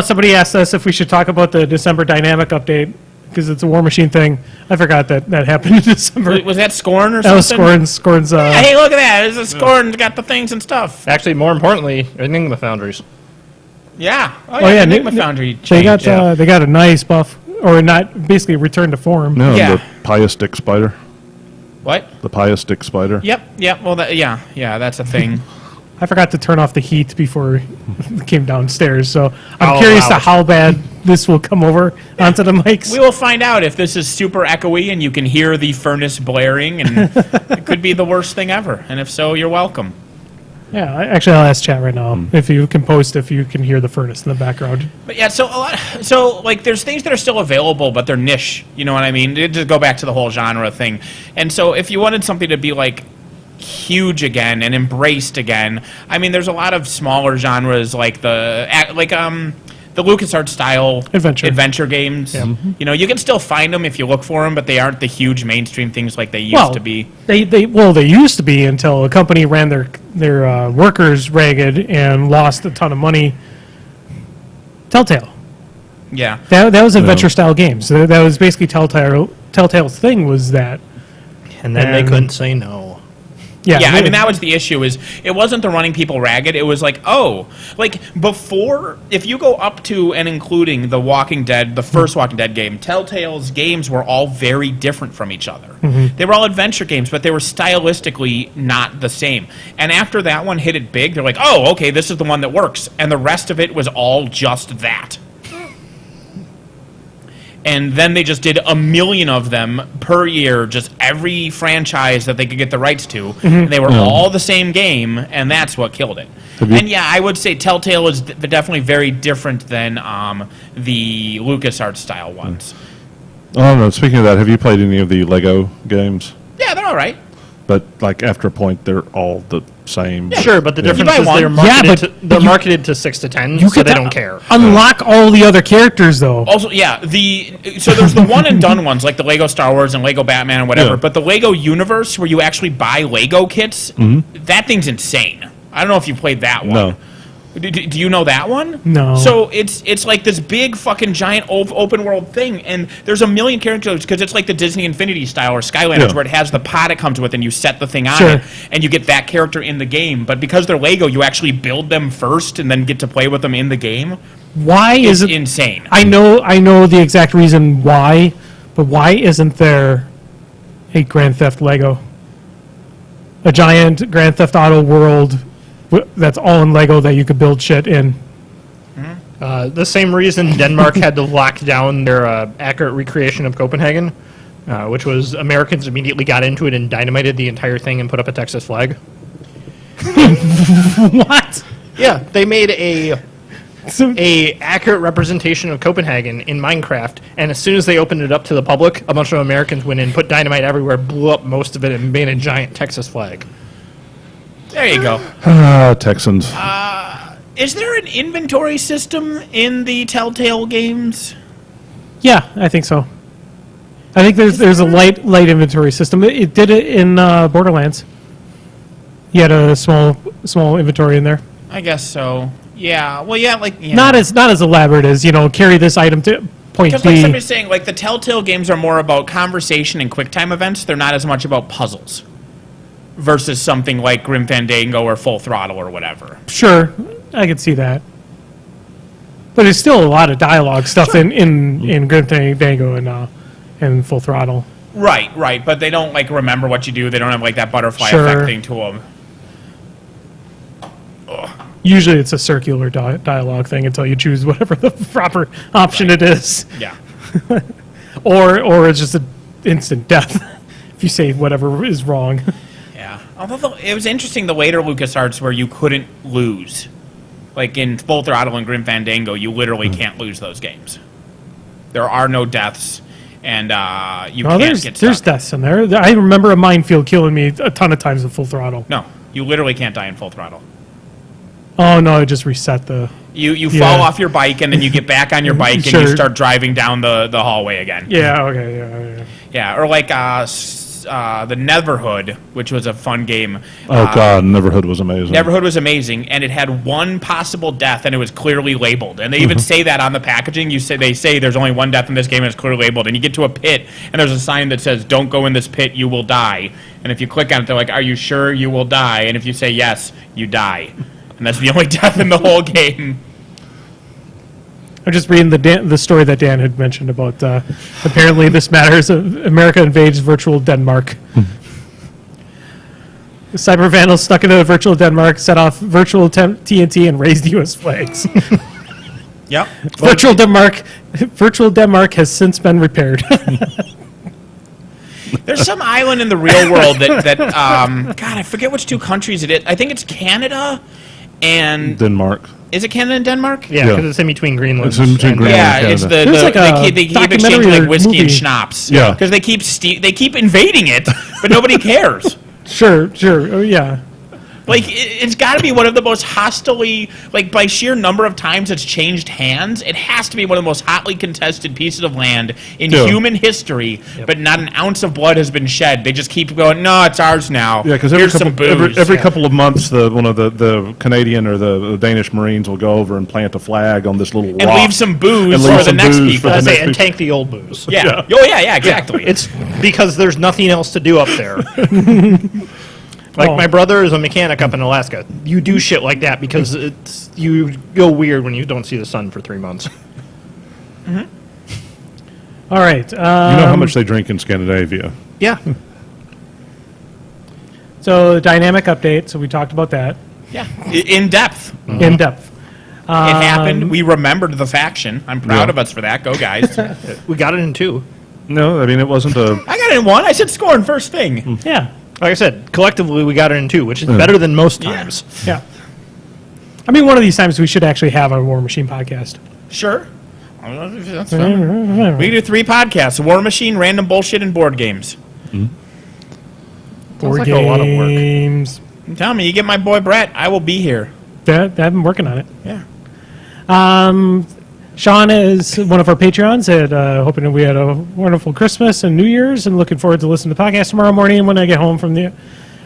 somebody asked us if we should talk about the December dynamic update because it's a War Machine thing. I forgot that happened in December. Was that Scorn or That was something? Scorn's. Hey, look at that. There's a Scorn's got the things and stuff. Actually, more importantly, Enigma Foundries. Yeah. Oh, Oh, yeah, Enigma Ni- Foundry They changed. got a nice buff, or not, basically return to form. No, Yeah. the Pious Stick Spider. What? The Pious Stick Spider. Yep. Well, yeah, that's a thing. I forgot to turn off the heat before it came downstairs, so I'm Oh, curious to wow. how bad this will come over onto the mics. We will find out if this is super echoey and you can hear the furnace blaring, and it could be the worst thing ever. And if so, you're welcome. Yeah, actually, I'll ask chat right now if you can post if you can hear the furnace in the background. But yeah, so like there's things that are still available, but they're niche. You know what I mean? Just go back to the whole genre thing. And so if you wanted something to be like huge again and embraced again, I mean, there's a lot of smaller genres like the LucasArts style Adventure games. You know, you can still find them if you look for them, but they aren't the huge mainstream things like they used to be. They used to be until a company ran their workers ragged and lost a ton of money. Telltale. Yeah. That was adventure style games. So that was basically Telltale's thing was that. And then they couldn't say no. Yeah, I mean, that was the issue, is it wasn't the running people ragged. It was like, before, if you go up to and including The Walking Dead, the first Walking Dead game, Telltale's games were all very different from each other. They were all adventure games, but they were stylistically not the same. And after that one hit it big, they're like, oh, okay, this is the one that works. And the rest of it was all just that. And then they just did a million of them per year, just every franchise that they could get the rights to. And they were all the same game, and that's what killed it. And yeah, I would say Telltale is definitely very different than the LucasArts style ones. Oh no! Speaking of that, have you played any of the Lego games? Yeah, they're all right. But like after a point, they're all the same. Sure, but the difference buy is one. they're marketed to 6 to 10, so they don't care. Unlock all the other characters, though. Also, yeah, so there's the one and done ones like the Lego Star Wars and Lego Batman and whatever. Yeah. But the Lego universe, where you actually buy Lego kits, that thing's insane. I don't know if you played that one. No. Do you know that one? No. So it's like this big fucking giant open world thing, and there's a million characters because it's like the Disney Infinity style or Skylanders, Yeah. where it has the pod it comes with, and you set the thing on Sure. it, and you get that character in the game. But because they're Lego, you actually build them first and then get to play with them in the game. Why It's is it insane. I know the exact reason why, but why isn't there a Grand Theft Lego? A giant Grand Theft Auto world that's all in Lego that you could build shit in. The same reason Denmark had to lock down their accurate recreation of Copenhagen, which was Americans immediately got into it and dynamited the entire thing and put up a Texas flag. What? Yeah, they made a So, accurate representation of Copenhagen in Minecraft, and as soon as they opened it up to the public, a bunch of Americans went in, put dynamite everywhere, blew up most of it, and made a giant Texas flag. There you go. Texans. Is there an inventory system in the Telltale games? yeah, I think so. I think there's a light inventory system. It did it in Borderlands. You had a small inventory in there. I guess so. Yeah. Well, yeah, Not as elaborate as carry this item to point Because B. like somebody's saying, like the Telltale games are more about conversation and QuickTime events. They're not as much about puzzles versus something like Grim Fandango or Full Throttle or whatever. Sure, I could see that. But there's still a lot of dialogue stuff in Grim Fandango and Full Throttle. Right. But they don't like remember what you do. They don't have like that butterfly Sure. effect thing to them. Usually it's a circular dialogue thing until you choose whatever the proper option it is. Yeah. Or it's just an instant death if you say whatever is wrong. Yeah. Although it was interesting the later LucasArts where you couldn't lose. Like in Full Throttle and Grim Fandango, you literally can't lose those games. There are no deaths, and you can't get stuck. There's deaths in there. I remember a minefield killing me a ton of times in Full Throttle. No, you literally can't die in Full Throttle. Oh, no, it just reset the... You fall off your bike, and then you get back on your bike, and you Sure. start driving down the hallway again. Yeah, okay, yeah. Yeah, or like the Neverhood, which was a fun game. Oh God, Neverhood was amazing. Neverhood was amazing, and it had one possible death, and it was clearly labeled. And they even say that on the packaging. They say there's only one death in this game, and it's clearly labeled. And you get to a pit, and there's a sign that says, "Don't go in this pit, you will die." And if you click on it, they're like, "Are you sure you will die?" And if you say yes, you die. And that's the only death in the whole game. I'm just reading the story that Dan had mentioned about apparently this matters. America invades virtual Denmark. Cyber vandals stuck into virtual Denmark, set off virtual TNT, and raised U.S. flags. Yep. Virtual Denmark has since been repaired. There's some island in the real world that God, I forget which two countries it is. I think it's Canada and Denmark. Is it Canada and Denmark? Yeah, because it's in between Greenland. It's in between and- Greenland. Yeah, Canada. it's There's like a they keep documentary exchanging or like whiskey and movie. schnapps. Yeah. because they keep invading it, but nobody cares. Sure. Oh, yeah. Like, it's got to be one of the most hostily, like, by sheer number of times it's changed hands, it has to be one of the most hotly contested pieces of land in Yeah. human history, but not an ounce of blood has been shed. They just keep going, no, it's ours now. Yeah, because Here's some booze. every couple of months, one of the Canadian or the Danish Marines will go over and plant a flag on this little and rock. leave some booze And leave for the some next booze people. for I the say, next and people. tank the old booze. Yeah. Oh, yeah, exactly. It's because there's nothing else to do up there. Like, Oh. my brother is a mechanic up in Alaska. You do shit like that because you go weird when you don't see the sun for 3 months. All right. You know how much they drink in Scandinavia. Yeah. So dynamic update. So we talked about that Yeah, in depth. in depth. It happened. We remembered the faction. I'm proud Yeah. of us for that. Go, guys. We got it in 2. No, I mean, it wasn't a... I got it in 1. I said scoring first thing. Yeah. Like I said, collectively we got it in 2, which is better than most times. Yeah. I mean, one of these times we should actually have a War Machine podcast. Sure. That's fine. We can do 3 podcasts: War Machine, Random Bullshit, and Board Games. Board like a lot of work. games. Tell me, you get my boy Brett, I will be here. I've been working on it. Yeah. Sean is one of our Patreons, and hoping that we had a wonderful Christmas and New Year's, and looking forward to listening to the podcast tomorrow morning when I get home from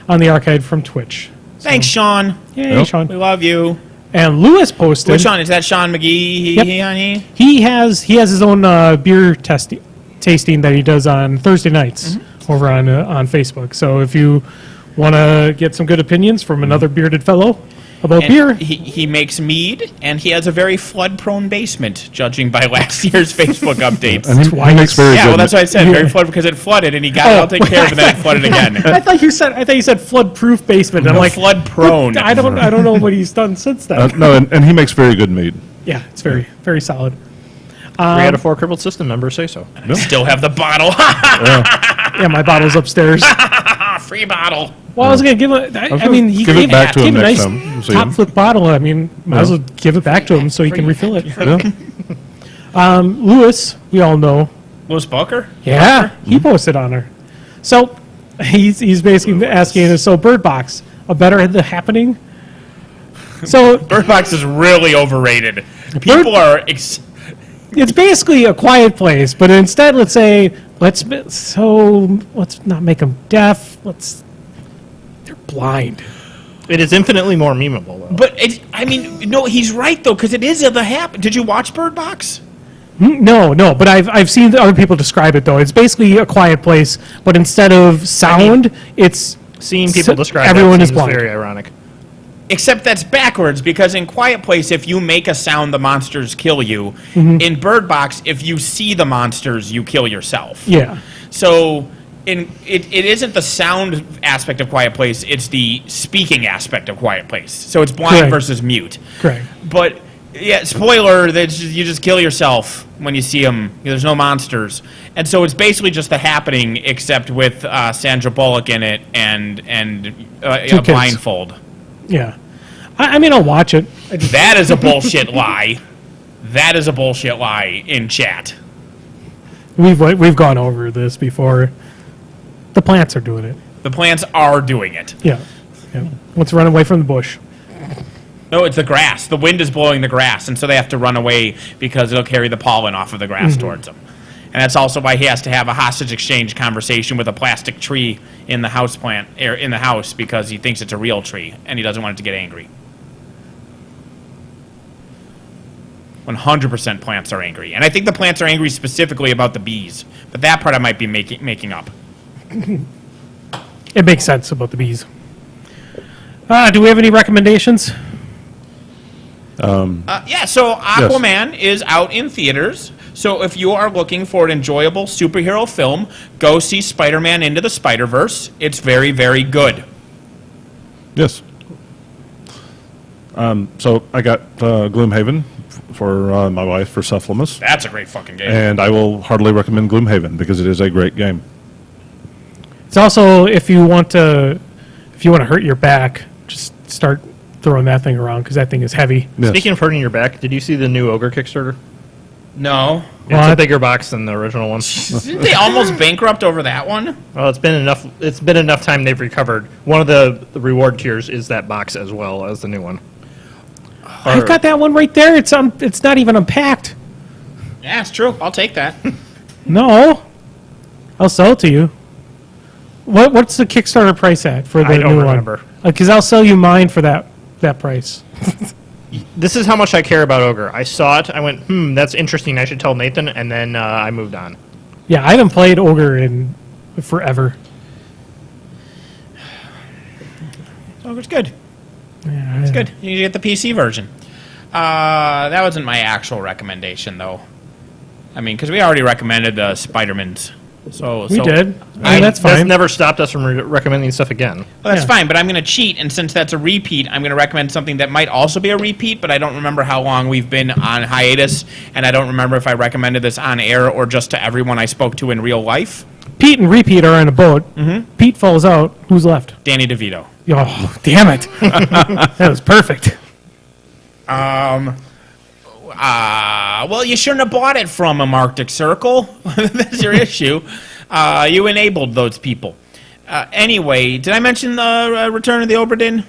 on the archive from Twitch. Thanks, Sean. Yay, Yep. Sean. We love you. And Lewis posted. Which Sean? Is that Sean McGee? Yep. He has his own beer tasting that he does on Thursday nights over on Facebook. So if you want to get some good opinions from another bearded fellow about beer, He makes mead, and he has a very flood-prone basement, judging by last year's Facebook updates. And he makes very Yeah, good... well, that's what I said. Very flood because it flooded, and he got it all taken care of, and then it flooded again. I thought you said flood-proof basement. I'm No, like flood-prone. I don't know what he's done since then. no, and he makes very good mead. Yeah, it's very solid. 3 out of 4 Crippled System members say so. Still have the bottle. Yeah, my bottle's upstairs. Free bottle. Well, I was gonna give it. I mean, he give it gave back to him gave a next nice time. We'll see top him. flip bottle. I mean, might as well give it back to him so he can refill it. Yeah. Lewis, we all know. Louis Booker? Yeah, he posted on her. So he's basically asking, so Bird Box, a better The Happening? So Bird Box is really overrated. People are... it's basically A Quiet Place, but instead let's not make them deaf. They're blind. It is infinitely more memeable, though. But, no, he's right, though, because it is the happen. Did you watch Bird Box? No, but I've seen other people describe it though. It's basically A Quiet Place, but instead of sound, it's Seeing people describe everyone that is seems blind. very ironic. Except that's backwards, because in Quiet Place, if you make a sound, the monsters kill you. In Bird Box, if you see the monsters, you kill yourself. Yeah. So it isn't the sound aspect of Quiet Place, it's the speaking aspect of Quiet Place. So it's blind Correct. versus mute. Correct. But, yeah, spoiler, you just kill yourself when you see them. There's no monsters. And so it's basically just The Happening, except with Sandra Bullock in it and a kids. blindfold. Yeah. I mean, I'll watch it. That is a bullshit lie. That is a bullshit lie in chat. We've gone over this before. The plants are doing it. The plants are doing it. Yeah. Let's run away from the bush. No, it's the grass. The wind is blowing the grass, and so they have to run away because it'll carry the pollen off of the grass towards them. And that's also why he has to have a hostage exchange conversation with a plastic tree in the house plant, or in the house, because he thinks it's a real tree and he doesn't want it to get angry. 100% plants are angry, and I think the plants are angry specifically about the bees. But that part I might be making up. It makes sense about the bees. Do we have any recommendations? So Aquaman is out in theaters. So if you are looking for an enjoyable superhero film, go see Spider-Man Into the Spider-Verse. It's very, very good. Yes. So I got Gloomhaven for my wife for Cephalmus. That's a great fucking game. And I will heartily recommend Gloomhaven because it is a great game. It's also, if you want to hurt your back, just start throwing that thing around because that thing is heavy. Yes. Speaking of hurting your back, did you see the new Ogre Kickstarter? No. It's a bigger box than the original one. Didn't they almost bankrupt over that one? Well, it's been enough. It's been enough time they've recovered. One of the reward tiers is that box as well as the new one. I've got that one right there. It's not even unpacked. Yeah, it's true. I'll take that. No, I'll sell it to you. What's the Kickstarter price at for the I don't new remember. one? Because I'll sell you mine for that price. This is how much I care about Ogre. I saw it. I went, that's interesting. I should tell Nathan, and then I moved on. Yeah, I haven't played Ogre in forever. Ogre's good. Yeah, It's good. You get the PC version. That wasn't my actual recommendation, though. I mean, because we already recommended the Spider-Mans. We did. That's That's fine. never stopped us from recommending stuff again. Well, that's Yeah. fine, but I'm going to cheat, and since that's a repeat, I'm going to recommend something that might also be a repeat, but I don't remember how long we've been on hiatus, and I don't remember if I recommended this on air or just to everyone I spoke to in real life. Pete and Repeat are on a boat. Mm-hmm. Pete falls out. Who's left? Danny DeVito. Oh, damn it. That was perfect. Well, you shouldn't have bought it from him, Arctic Circle. That's your issue. You enabled those people. Anyway, did I mention the Return of the Obra Dinn?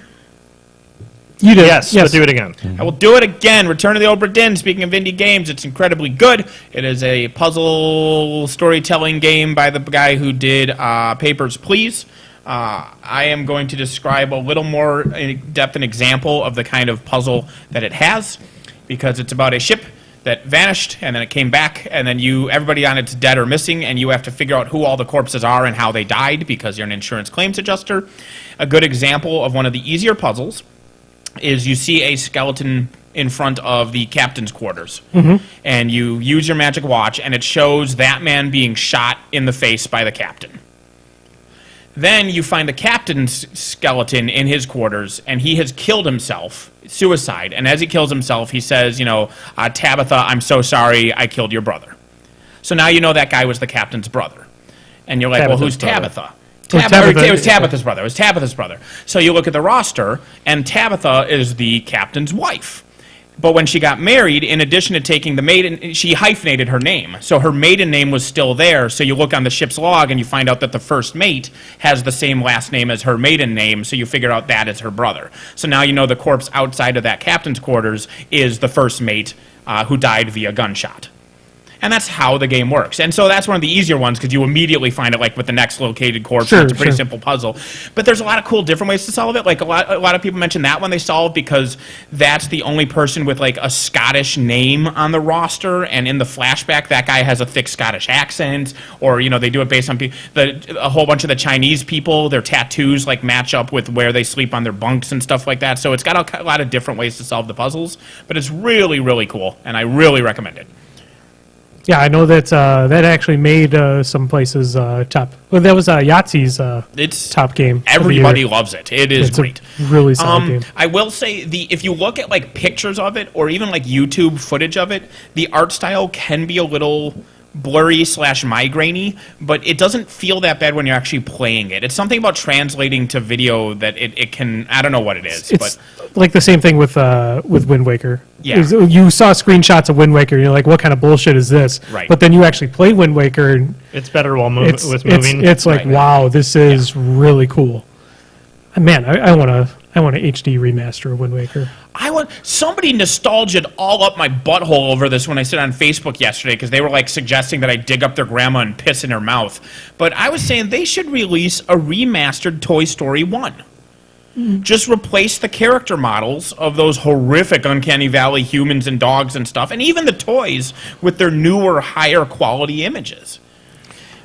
You did. Yes, but do it again. I will do it again. Return of the Obra Dinn. Speaking of indie games, it's incredibly good. It is a puzzle storytelling game by the guy who did Papers, Please. I am going to describe a little more in depth an example of the kind of puzzle that it has, because it's about a ship that vanished and then it came back, and then everybody on it's dead or missing, and you have to figure out who all the corpses are and how they died because you're an insurance claims adjuster. A good example of one of the easier puzzles is you see a skeleton in front of the captain's quarters, and you use your magic watch, and it shows that man being shot in the face by the captain. Then you find the captain's skeleton in his quarters, and he has killed himself, suicide. And as he kills himself, he says, Tabitha, I'm so sorry I killed your brother. So now you know that guy was the captain's brother. And you're like, Tabitha's well, who's brother. Tabitha? Tabitha. It was Tabitha's brother. It was Tabitha's brother. So you look at the roster, and Tabitha is the captain's wife. But when she got married, in addition to taking the maiden, she hyphenated her name. So her maiden name was still there. So you look on the ship's log and you find out that the first mate has the same last name as her maiden name. So you figure out that is her brother. So now you know the corpse outside of that captain's quarters is the first mate who died via gunshot. And that's how the game works. And so that's one of the easier ones because you immediately find it like with the next located corpse. Sure, It's a pretty sure. simple puzzle. But there's a lot of cool different ways to solve it. Like a lot of people mention that one they solve because that's the only person with like a Scottish name on the roster. And in the flashback, that guy has a thick Scottish accent. Or, they do it based on a whole bunch of the Chinese people. Their tattoos like match up with where they sleep on their bunks and stuff like that. So it's got a lot of different ways to solve the puzzles. But it's really, really cool. And I really recommend it. Yeah, I know that actually made some places top. Well, that was Yahtzee's It's top game. Everybody loves it. It is It's a great. really solid game. I will say if you look at like pictures of it or even like YouTube footage of it, the art style can be a little blurry / migrainey, but it doesn't feel that bad when you're actually playing it. It's something about translating to video that it can. I don't know what it is, It's but like the same thing with Wind Waker. Yeah. You saw screenshots of Wind Waker, and you're like, what kind of bullshit is this? Right. But then you actually play Wind Waker, and It's better while with it's moving. it's like, Right. wow, this is really cool. Man, I want a HD remaster of Wind Waker. I want somebody nostalgia'd all up my butthole over this when I said on Facebook yesterday because they were like suggesting that I dig up their grandma and piss in her mouth. But I was saying they should release a remastered Toy Story 1. Just replace the character models of those horrific Uncanny Valley humans and dogs and stuff, and even the toys with their newer, higher quality images.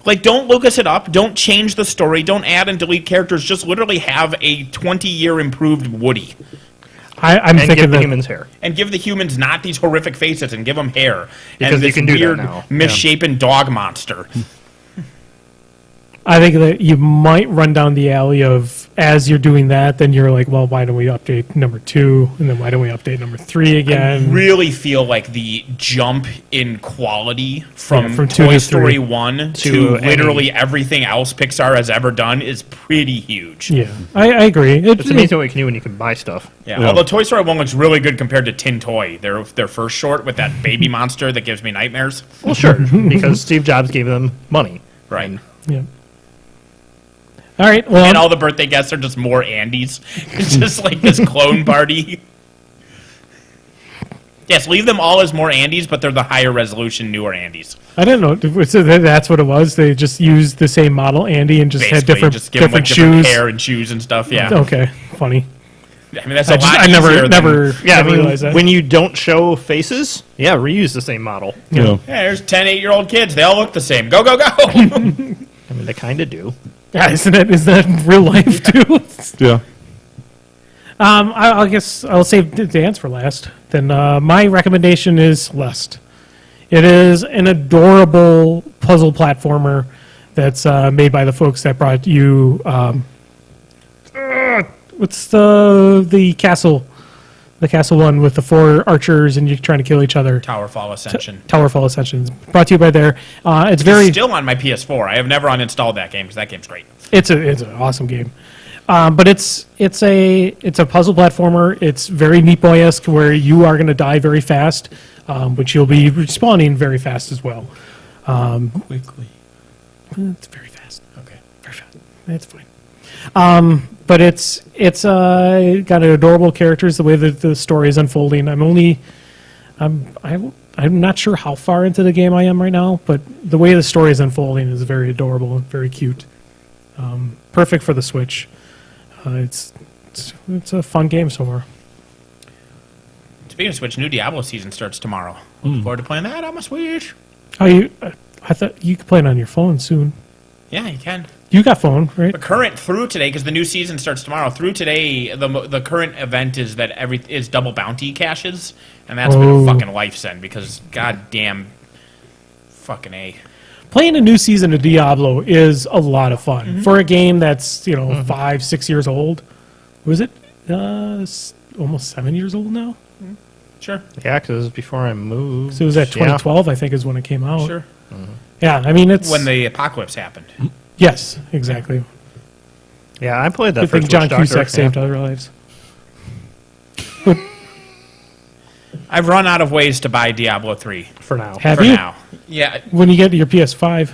Like, don't Lucas it up, don't change the story, don't add and delete characters, just literally have a 20-year improved Woody. I'm and thinking give the that humans hair. And give the humans not these horrific faces and give them hair. Because and you this can do that weird, now. misshapen dog monster. I think that you might run down the alley of, as you're doing that, then you're like, well, why don't we update number 2, and then why don't we update number 3 again? I really feel like the jump in quality from, from 2 Toy to Story 3 1 to to literally everything else Pixar has ever done is pretty huge. Yeah, I agree. It's amazing what you can do when you can buy stuff. Yeah, although Toy Story 1 looks really good compared to Tin Toy, their first short with that baby monster that gives me nightmares. Well, sure, because Steve Jobs gave them money. Right. And Yeah. All right. Well, And all the birthday guests are just more Andys. It's just like this clone party. Yes, leave them all as more Andys, but they're the higher resolution, newer Andys. I don't know. So that's what it was. They just used the same model, Andy, and just had Basically, different just give them like different different shoes. hair and shoes and stuff. Yeah, Okay, funny. I mean that's a lot I easier never than, yeah, I mean, realized that. when you don't show faces, reuse the same model. You know, Yeah, there's 10 8-year-old kids. They all look the same. Go, go, go. I mean, they kind of do. Yeah, isn't that real life too? yeah. I guess I'll save Dan's for last. Then my recommendation is Lust. It is an adorable puzzle platformer that's made by the folks that brought you. What's the castle? The castle one with the 4 archers and you're trying to kill each other. Towerfall Ascension. Towerfall Ascension. Brought to you by there. It's It's very. still on my PS4. I have never uninstalled that game because that game's great. It's an awesome game. But it's a puzzle platformer. It's very Meat Boy-esque where you are going to die very fast, but you'll be respawning very fast as well. Quickly. It's very fast. Okay. Very fast. It's fine. But it's got adorable characters. The way that the story is unfolding. I'm not sure how far into the game I am right now, but the way the story is unfolding is very adorable and very cute. Perfect for the Switch. It's a fun game so far. Speaking of Switch, new Diablo season starts tomorrow. Looking forward to playing that on my Switch. Oh, I thought you could play it on your phone soon. Yeah, you can. You got phone, right? The current through today, because the new season starts tomorrow. Through today, the current event is that is double bounty caches, and that's been a fucking life send because goddamn, fucking A. Playing a new season of Diablo is a lot of fun for a game that's 5-6 years old. Was it almost 7 years old now? Sure. Yeah, because before I moved. So it was at 2012, I think, is when it came out. Sure. Yeah, I mean it's When the apocalypse happened. yes, exactly. Yeah, I played that Good first thing John Witch Doctor. Cusack saved other lives. I've run out of ways to buy Diablo 3 for now. Have for you? now. Yeah. When you get your PS5?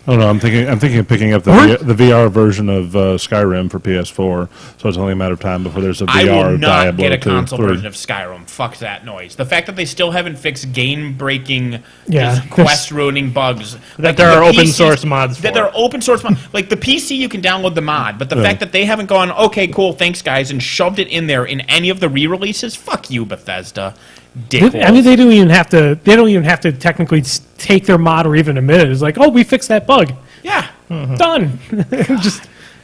I don't know. I'm thinking of picking up the VR version of Skyrim for PS4. So it's only a matter of time before there's a I VR will not Diablo get a 2, console 3. version of Skyrim. Fuck that noise. The fact that they still haven't fixed game-breaking, Yeah, just quest-ruining bugs. That there are open source mods That for. there are open source mods. Like the PC, you can download the mod, but the fact that they haven't gone, okay, cool, thanks guys, and shoved it in there in any of the re-releases, fuck you, Bethesda. Dickholes. I mean, they don't even have to. They don't even have to technically take their mod or even admit it. It's like, oh, we fixed that bug. Yeah. Done.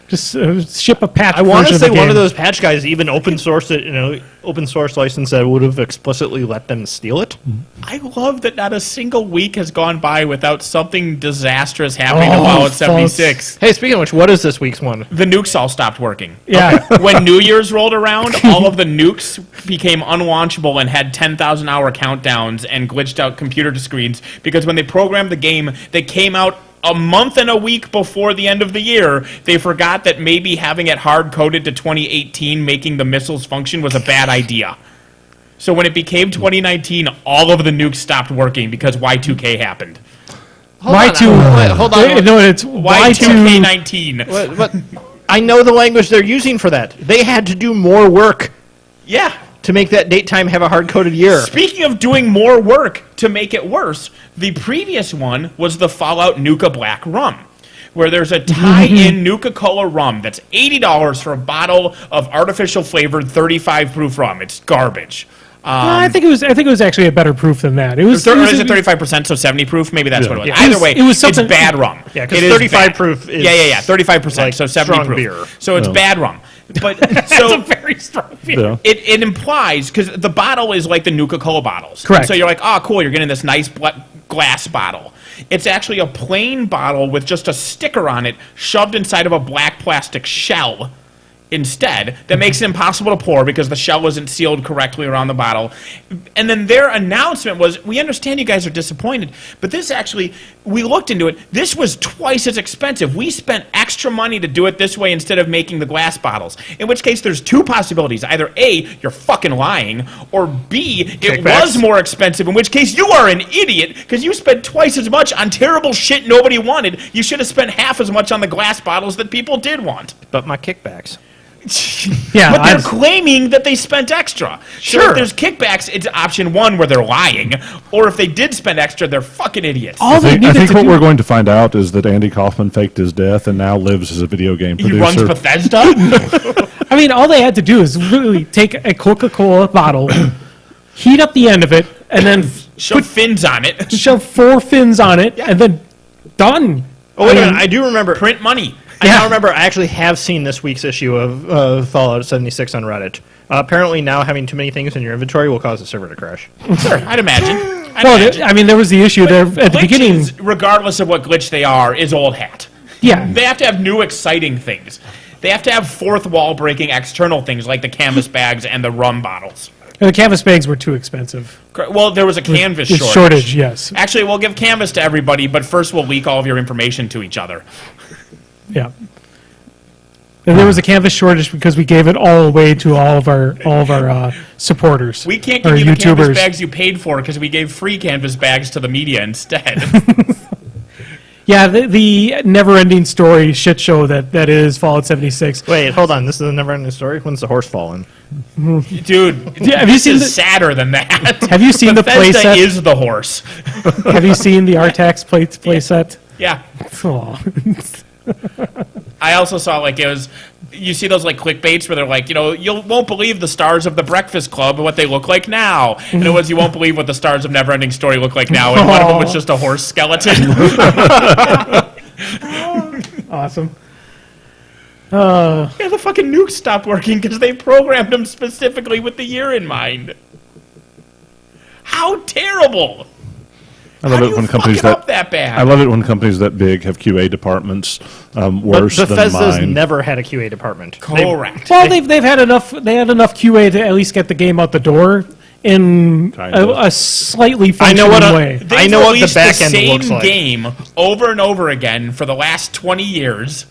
just ship a patch. I want to version say of the one of game. those patch guys even open sourced it, open source license that would have explicitly let them steal it. I love that not a single week has gone by without something disastrous happening to Oh, Fallout false. 76. Hey, speaking of which, what is this week's one? The nukes all stopped working. Yeah. When New Year's rolled around, all of the nukes became unlaunchable and had 10,000-hour countdowns and glitched out computer screens because when they programmed the game, they came out a month and a week before the end of the year. They forgot that maybe having it hard-coded to 2018, making the missiles function, was a bad idea. So when it became 2019, all of the nukes stopped working because Y2K happened. Y2. Hold on. No, it's Y2. Y2K19. What? I know the language they're using for that. They had to do more work Yeah. to make that date time have a hard-coded year. Speaking of doing more work to make it worse, the previous one was the Fallout Nuka Black Rum, where there's a tie-in Nuka-Cola rum that's $80 for a bottle of artificial flavored 35 proof rum. It's garbage. I think it was actually a better proof than that. It was. Or is it 35%, so 70 proof? Maybe that's what it was. Yeah. Either It was- way, it was something- it's bad rum. Yeah, 'cause It is 35 bad. proof is Yeah, 35%, like so 70 strong proof. beer. So it's bad rum. But That's so a very strong feeling. Yeah. it implies, because the bottle is like the Nuka-Cola bottles. Correct. So you're like, oh, cool, you're getting this nice glass bottle. It's actually a plain bottle with just a sticker on it shoved inside of a black plastic shell instead that makes it impossible to pour because the shell isn't sealed correctly around the bottle. And then their announcement was, we understand you guys are disappointed, but this actually, we looked into it, this was twice as expensive. We spent extra money to do it this way instead of making the glass bottles. In which case, there's two possibilities. Either A, you're fucking lying, or B, it Kickbacks. was more expensive, in which case you are an idiot because you spent twice as much on terrible shit nobody wanted. You should have spent half as much on the glass bottles that people did want. But my kickbacks. Yeah, But they're I've- claiming that they spent extra. So Sure. if there's kickbacks, it's option one where they're lying. Or if they did spend extra, they're fucking idiots. all they I needed think to what do. we're going to find out is that Andy Kaufman faked his death and now lives as a video game He runs producer. Bethesda? I mean, all they had to do is really take a Coca-Cola bottle, heat up the end of it, and then Show fins on it. shove 4 fins on it, and then done. Oh, wait a I minute. mean, I do remember. Print money. I Yeah. now remember I actually have seen this week's issue of Fallout 76 on Reddit. Apparently now having too many things in your inventory will cause the server to crash. Sure, I'd imagine. I mean, there was the issue there at the beginning. Glitches, regardless of what glitch they are, is old hat. Yeah, They have to have new, exciting things. They have to have fourth wall breaking external things like the canvas bags and the rum bottles. and the canvas bags were too expensive. Well, there was a canvas It's shortage. yes. Actually, we'll give canvas to everybody, but first we'll leak all of your information to each other. Yeah. And there was a canvas shortage because we gave it all away to all of our supporters. We can't our give you the canvas YouTubers. bags you paid for because we gave free canvas bags to the media instead. Yeah, the never-ending story shit show that is Fallout 76. Wait, hold on. This is a never-ending story. When's the horse falling? Dude, Yeah, have you this seen is the- sadder than that. Have you seen the Bethesda playset? is the horse. Have you seen the Artax playset? Yeah. Oh. I also saw, like, it was, you see those, like, clickbaits where they're like, you know, you won't believe the stars of the Breakfast Club and what they look like now. And it was, you won't believe what the stars of Neverending Story look like now. And one of them was just a horse skeleton. Awesome. Yeah, the fucking nukes stopped working because they programmed them specifically with the year in mind. How terrible! I How love do it you when fuck companies it up that bad? I love it when companies that big have QA departments worse But than Bethesda's mine. never had a QA department. Correct. Well, they've had enough. They had enough QA to at least get the game out the door in Kinda. a slightly I know functioning what way. They've I know what the released back end same looks like. game over and over again for the last 20 years.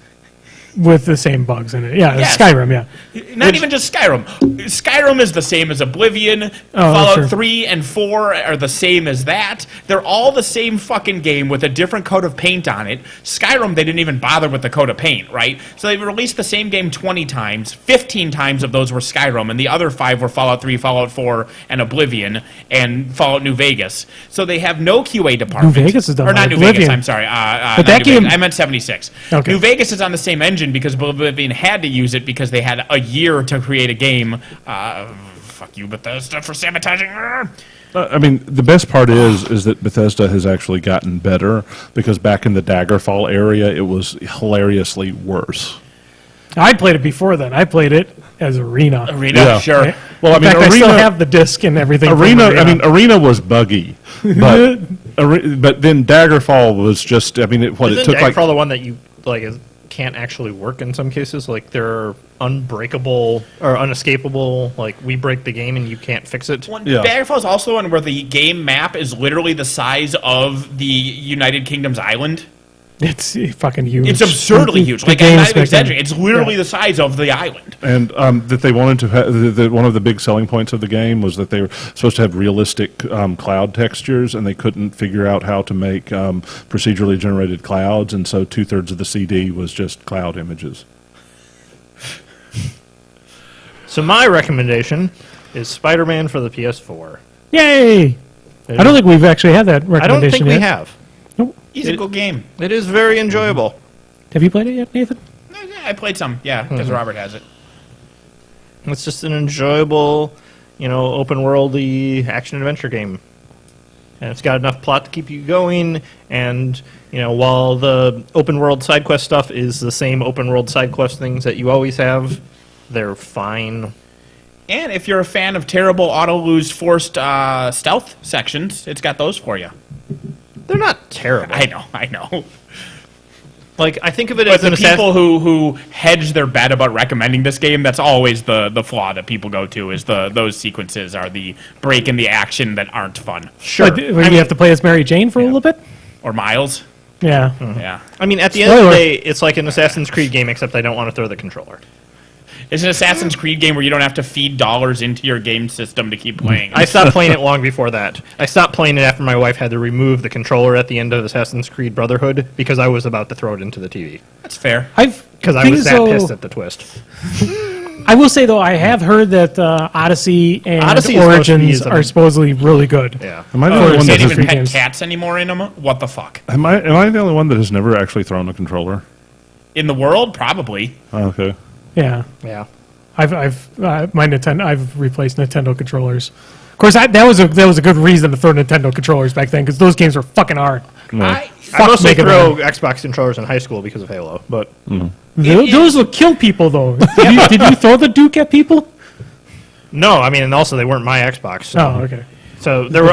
With the same bugs in it. Yeah, Yes. Skyrim, yeah. Not even just Skyrim. Skyrim is the same as Oblivion. Fallout sure. 3 and 4 are the same as that. They're all the same fucking game with a different coat of paint on it. Skyrim, they didn't even bother with the coat of paint, right? So they've released the same game 20 times. 15 times of those were Skyrim, and the other 5 were Fallout 3, Fallout 4, and Oblivion, and Fallout New Vegas. So they have no QA department. New Vegas is done Or not by New Vegas, Oblivion. I'm sorry. But not that New Vegas. game- I meant 76. Okay. New Vegas is on the same engine because Oblivion had to use it because they had a year to create a game. Fuck you, Bethesda, for sabotaging. I mean, the best part is that Bethesda has actually gotten better because back in the Daggerfall area, it was hilariously worse. I played it before then. I played it as Arena. Arena, Yeah. sure. Right? Well, I In mean, fact, I still Arena- have the disc and everything. from Arena was buggy, but but then Daggerfall was just. I mean, it Isn't took like Daggerfall the one that you like can't actually work in some cases? Like they're unbreakable or unescapable. Like we break the game and you can't fix it. Yeah. Daggerfall is also one where the game map is literally the size of the United Kingdom's island. It's fucking huge. It's absurdly huge. The Like, I'm game's not even big. exaggerating. It's literally Yeah. the size of the island. and that they wanted to have that one of the big selling points of the game was that they were supposed to have realistic cloud textures, and they couldn't figure out how to make procedurally generated clouds, and so 2/3 of the CD was just cloud images. So my recommendation is Spider-Man for the PS4. Yay! I don't think we've actually had that I recommendation don't think we yet. have. It's a good game. It is very enjoyable. Have you played it yet, Nathan? Yeah, I played some, yeah, because Robert has it. It's just an enjoyable, open worldy action adventure game. And it's got enough plot to keep you going. And, while the open world side quest stuff is the same open world side quest things that you always have, they're fine. And if you're a fan of terrible auto-lose forced stealth sections, it's got those for you. They're not terrible. I know. Like, I think of it But as the an people who hedge their bet about recommending this game, that's always the flaw that people go to, is those sequences are the break in the action that aren't fun. Sure. Like, you have to play as Mary Jane for a little bit? Or Miles. Yeah. Yeah. I mean, at the end of the Spoiler. day, it's like an Assassin's Creed game, except I don't want to throw the controller. It's an Assassin's Creed game where you don't have to feed dollars into your game system to keep playing. I stopped playing it long before that. I stopped playing it after my wife had to remove the controller at the end of Assassin's Creed Brotherhood because I was about to throw it into the TV. That's fair. Because I was that pissed at the twist. I will say, though, I have heard that Odyssey and Odyssey is supposed to be Origins are supposedly really good. Yeah. Am I the Oh, only you one that can't has, even pet games. cats anymore in them? What the fuck? am I the only one that has never actually thrown a controller? In the world? Probably. Oh, okay. Yeah. Yeah. I've replaced Nintendo controllers. Of course, that was a good reason to throw Nintendo controllers back then, because those games were fucking hard. I Fuck mostly Mega throw Xbox controllers in high school because of Halo, but Those will kill people, though. Did you throw the Duke at people? no, I mean, and also they weren't my Xbox. So, Oh, okay. so there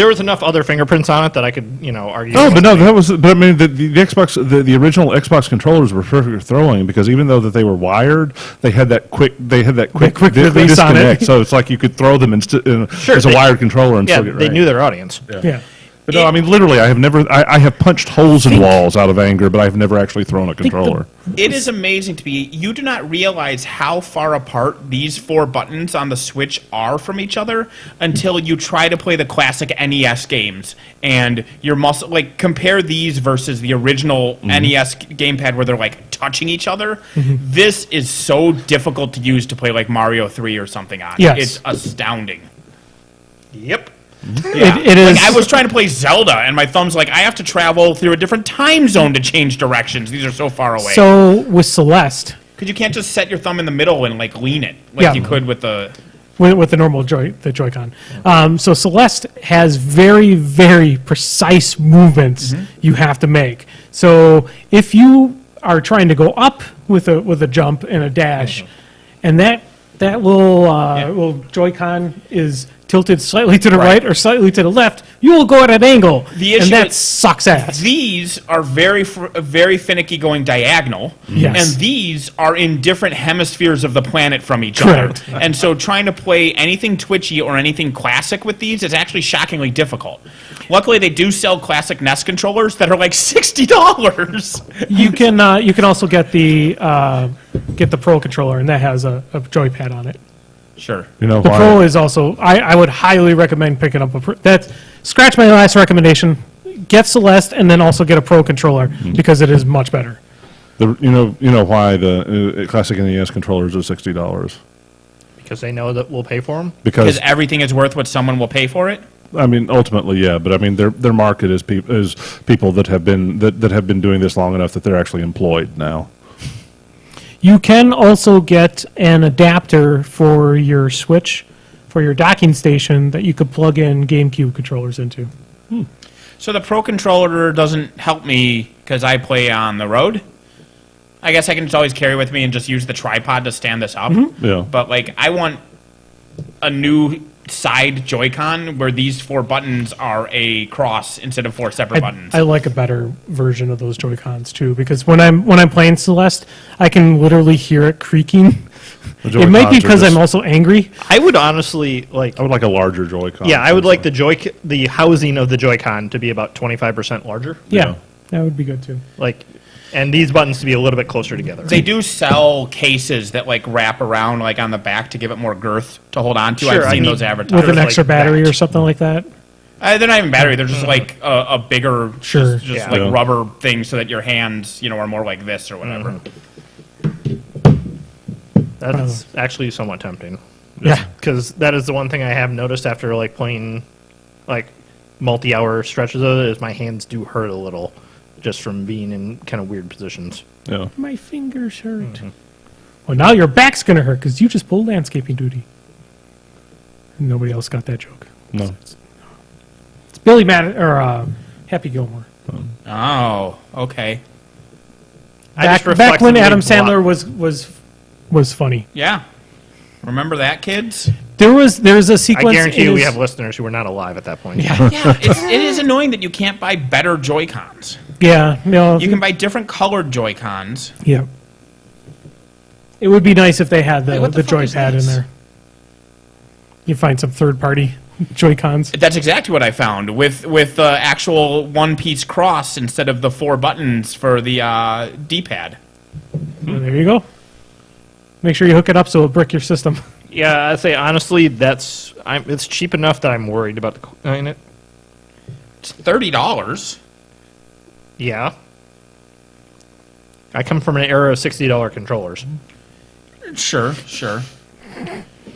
was enough other fingerprints on it that I could, argue. No, but no, but I mean, the Xbox, the original Xbox controllers were perfect for throwing because even though that they were wired, they had that quick quick release on it. So it's like you could throw them as a wired controller and Yeah, still get they right. knew their audience. Yeah. But no, I mean, literally, I have punched holes in walls out of anger, but I've never actually thrown a controller. It is amazing to me. You do not realize how far apart these 4 buttons on the Switch are from each other until you try to play the classic NES games and your muscle compare these versus the original NES gamepad where they're like touching each other. This is so difficult to use to play like Mario 3 or something on. Yes. It's astounding. Yep. Yeah. It is. I was trying to play Zelda, and my thumb's like, I have to travel through a different time zone to change directions. These are so far away. So with Celeste, Because you can't just set your thumb in the middle and lean it like Yeah. you could with the. with the normal Joy-Con. So Celeste has very, very precise movements you have to make. So if you are trying to go up with a jump and a dash, and that little Joy-Con is tilted slightly to the right or slightly to the left, you will go at an angle, The issue and that is- sucks ass. These are very finicky going diagonal, Yes. and these are in different hemispheres of the planet from each Correct. other. And so trying to play anything twitchy or anything classic with these is actually shockingly difficult. Luckily, they do sell classic NES controllers that are like $60. You can also get the Pro controller, and that has a joypad on it. Sure. You know The why? Pro is also. I would highly recommend picking up a Pro. Scratch my last recommendation. Get Celeste and then also get a Pro controller because it is much better. You know why the classic NES controllers are $60? Because they know that we'll pay for them. Because everything is worth what someone will pay for it. I mean, ultimately, yeah, but I mean, their market is people that have been doing this long enough that they're actually employed now. You can also get an adapter for your Switch, for your docking station that you could plug in GameCube controllers into. So the Pro controller doesn't help me because I play on the road. I guess I can just always carry with me and just use the tripod to stand this up. Yeah. But I want a new side Joy-Con where these 4 buttons are a cross instead of 4 separate buttons. I like a better version of those Joy-Cons too, because when I'm playing Celeste, I can literally hear it creaking. The It might be Joy-Cons are because I'm just- also angry. I would honestly like. I would like a larger Joy-Con. Yeah, I would like the housing of the Joy-Con to be about 25% larger. Yeah, that would be good too. And these buttons to be a little bit closer together. They do sell cases that wrap around on the back to give it more girth to hold on to. Sure, I've I seen mean, those advertised. With an like extra battery that. or something like that. They're not even battery. They're just a bigger, Sure. just Yeah. rubber thing so that your hands, are more like this or whatever. That's actually somewhat tempting. Yeah. Because that is the one thing I have noticed after playing multi-hour stretches of it is my hands do hurt a little just from being in kind of weird positions. Yeah. My fingers hurt. Well, now your back's going to hurt because you just pulled landscaping duty. Nobody else got that joke. No. It's Billy Happy Gilmore. Oh, okay. I just Back when reflexively Adam block- Sandler was funny. Yeah. Remember that, kids? There's a I sequence. guarantee in you we his- have listeners who were not alive at that point. Yeah, Yeah, it is annoying that you can't buy better Joy-Cons. yeah, no, You can buy different colored Joy-Cons. yeah. It would be nice if they had Wait, what the the fuck is joypad in this? there. You find some third-party Joy-Cons. That's exactly what I found with the actual one-piece cross instead of the 4 buttons for the D-pad. Well, there you go. Make sure you hook it up so it'll brick your system. Yeah, I'd say honestly, it's cheap enough that I'm worried about in it. It's $30. Yeah. I come from an era of $60 controllers. Sure.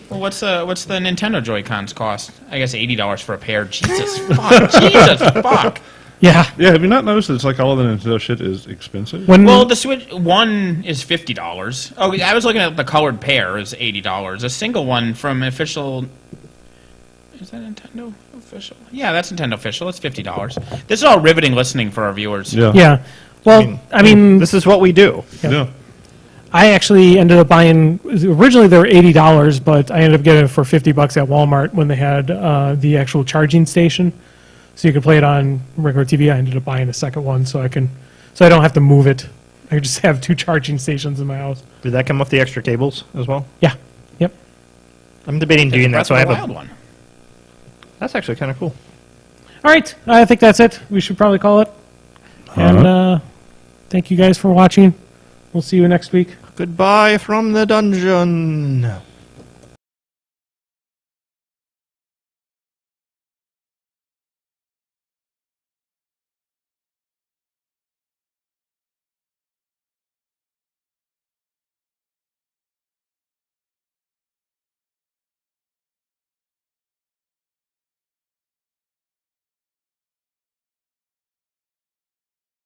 Well, what's the Nintendo Joy-Cons cost? I guess $80 for a pair. Jesus fuck. Yeah. Yeah, have you not noticed that it's like all of the Nintendo shit is expensive? Well, the Switch one is $50. Oh, I was looking at the colored pair is $80. A single one from official. Is that Nintendo official? Yeah, that's Nintendo official. It's $50. This is all riveting listening for our viewers. Yeah. Yeah. Well, I mean, This is what we do. Yeah. I actually ended up buying. Originally, they were $80, but I ended up getting it for $50 at Walmart when they had the actual charging station, so you could play it on regular TV. I ended up buying a second one so I don't have to move it. I could just have 2 charging stations in my house. Did that come with the extra cables as well? Yeah. Yep. I'm debating doing that, Breath so of I the have Wild a. one. That's actually kind of cool. All right. I think that's it. We should probably call it. And thank you guys for watching. We'll see you next week. Goodbye from the dungeon.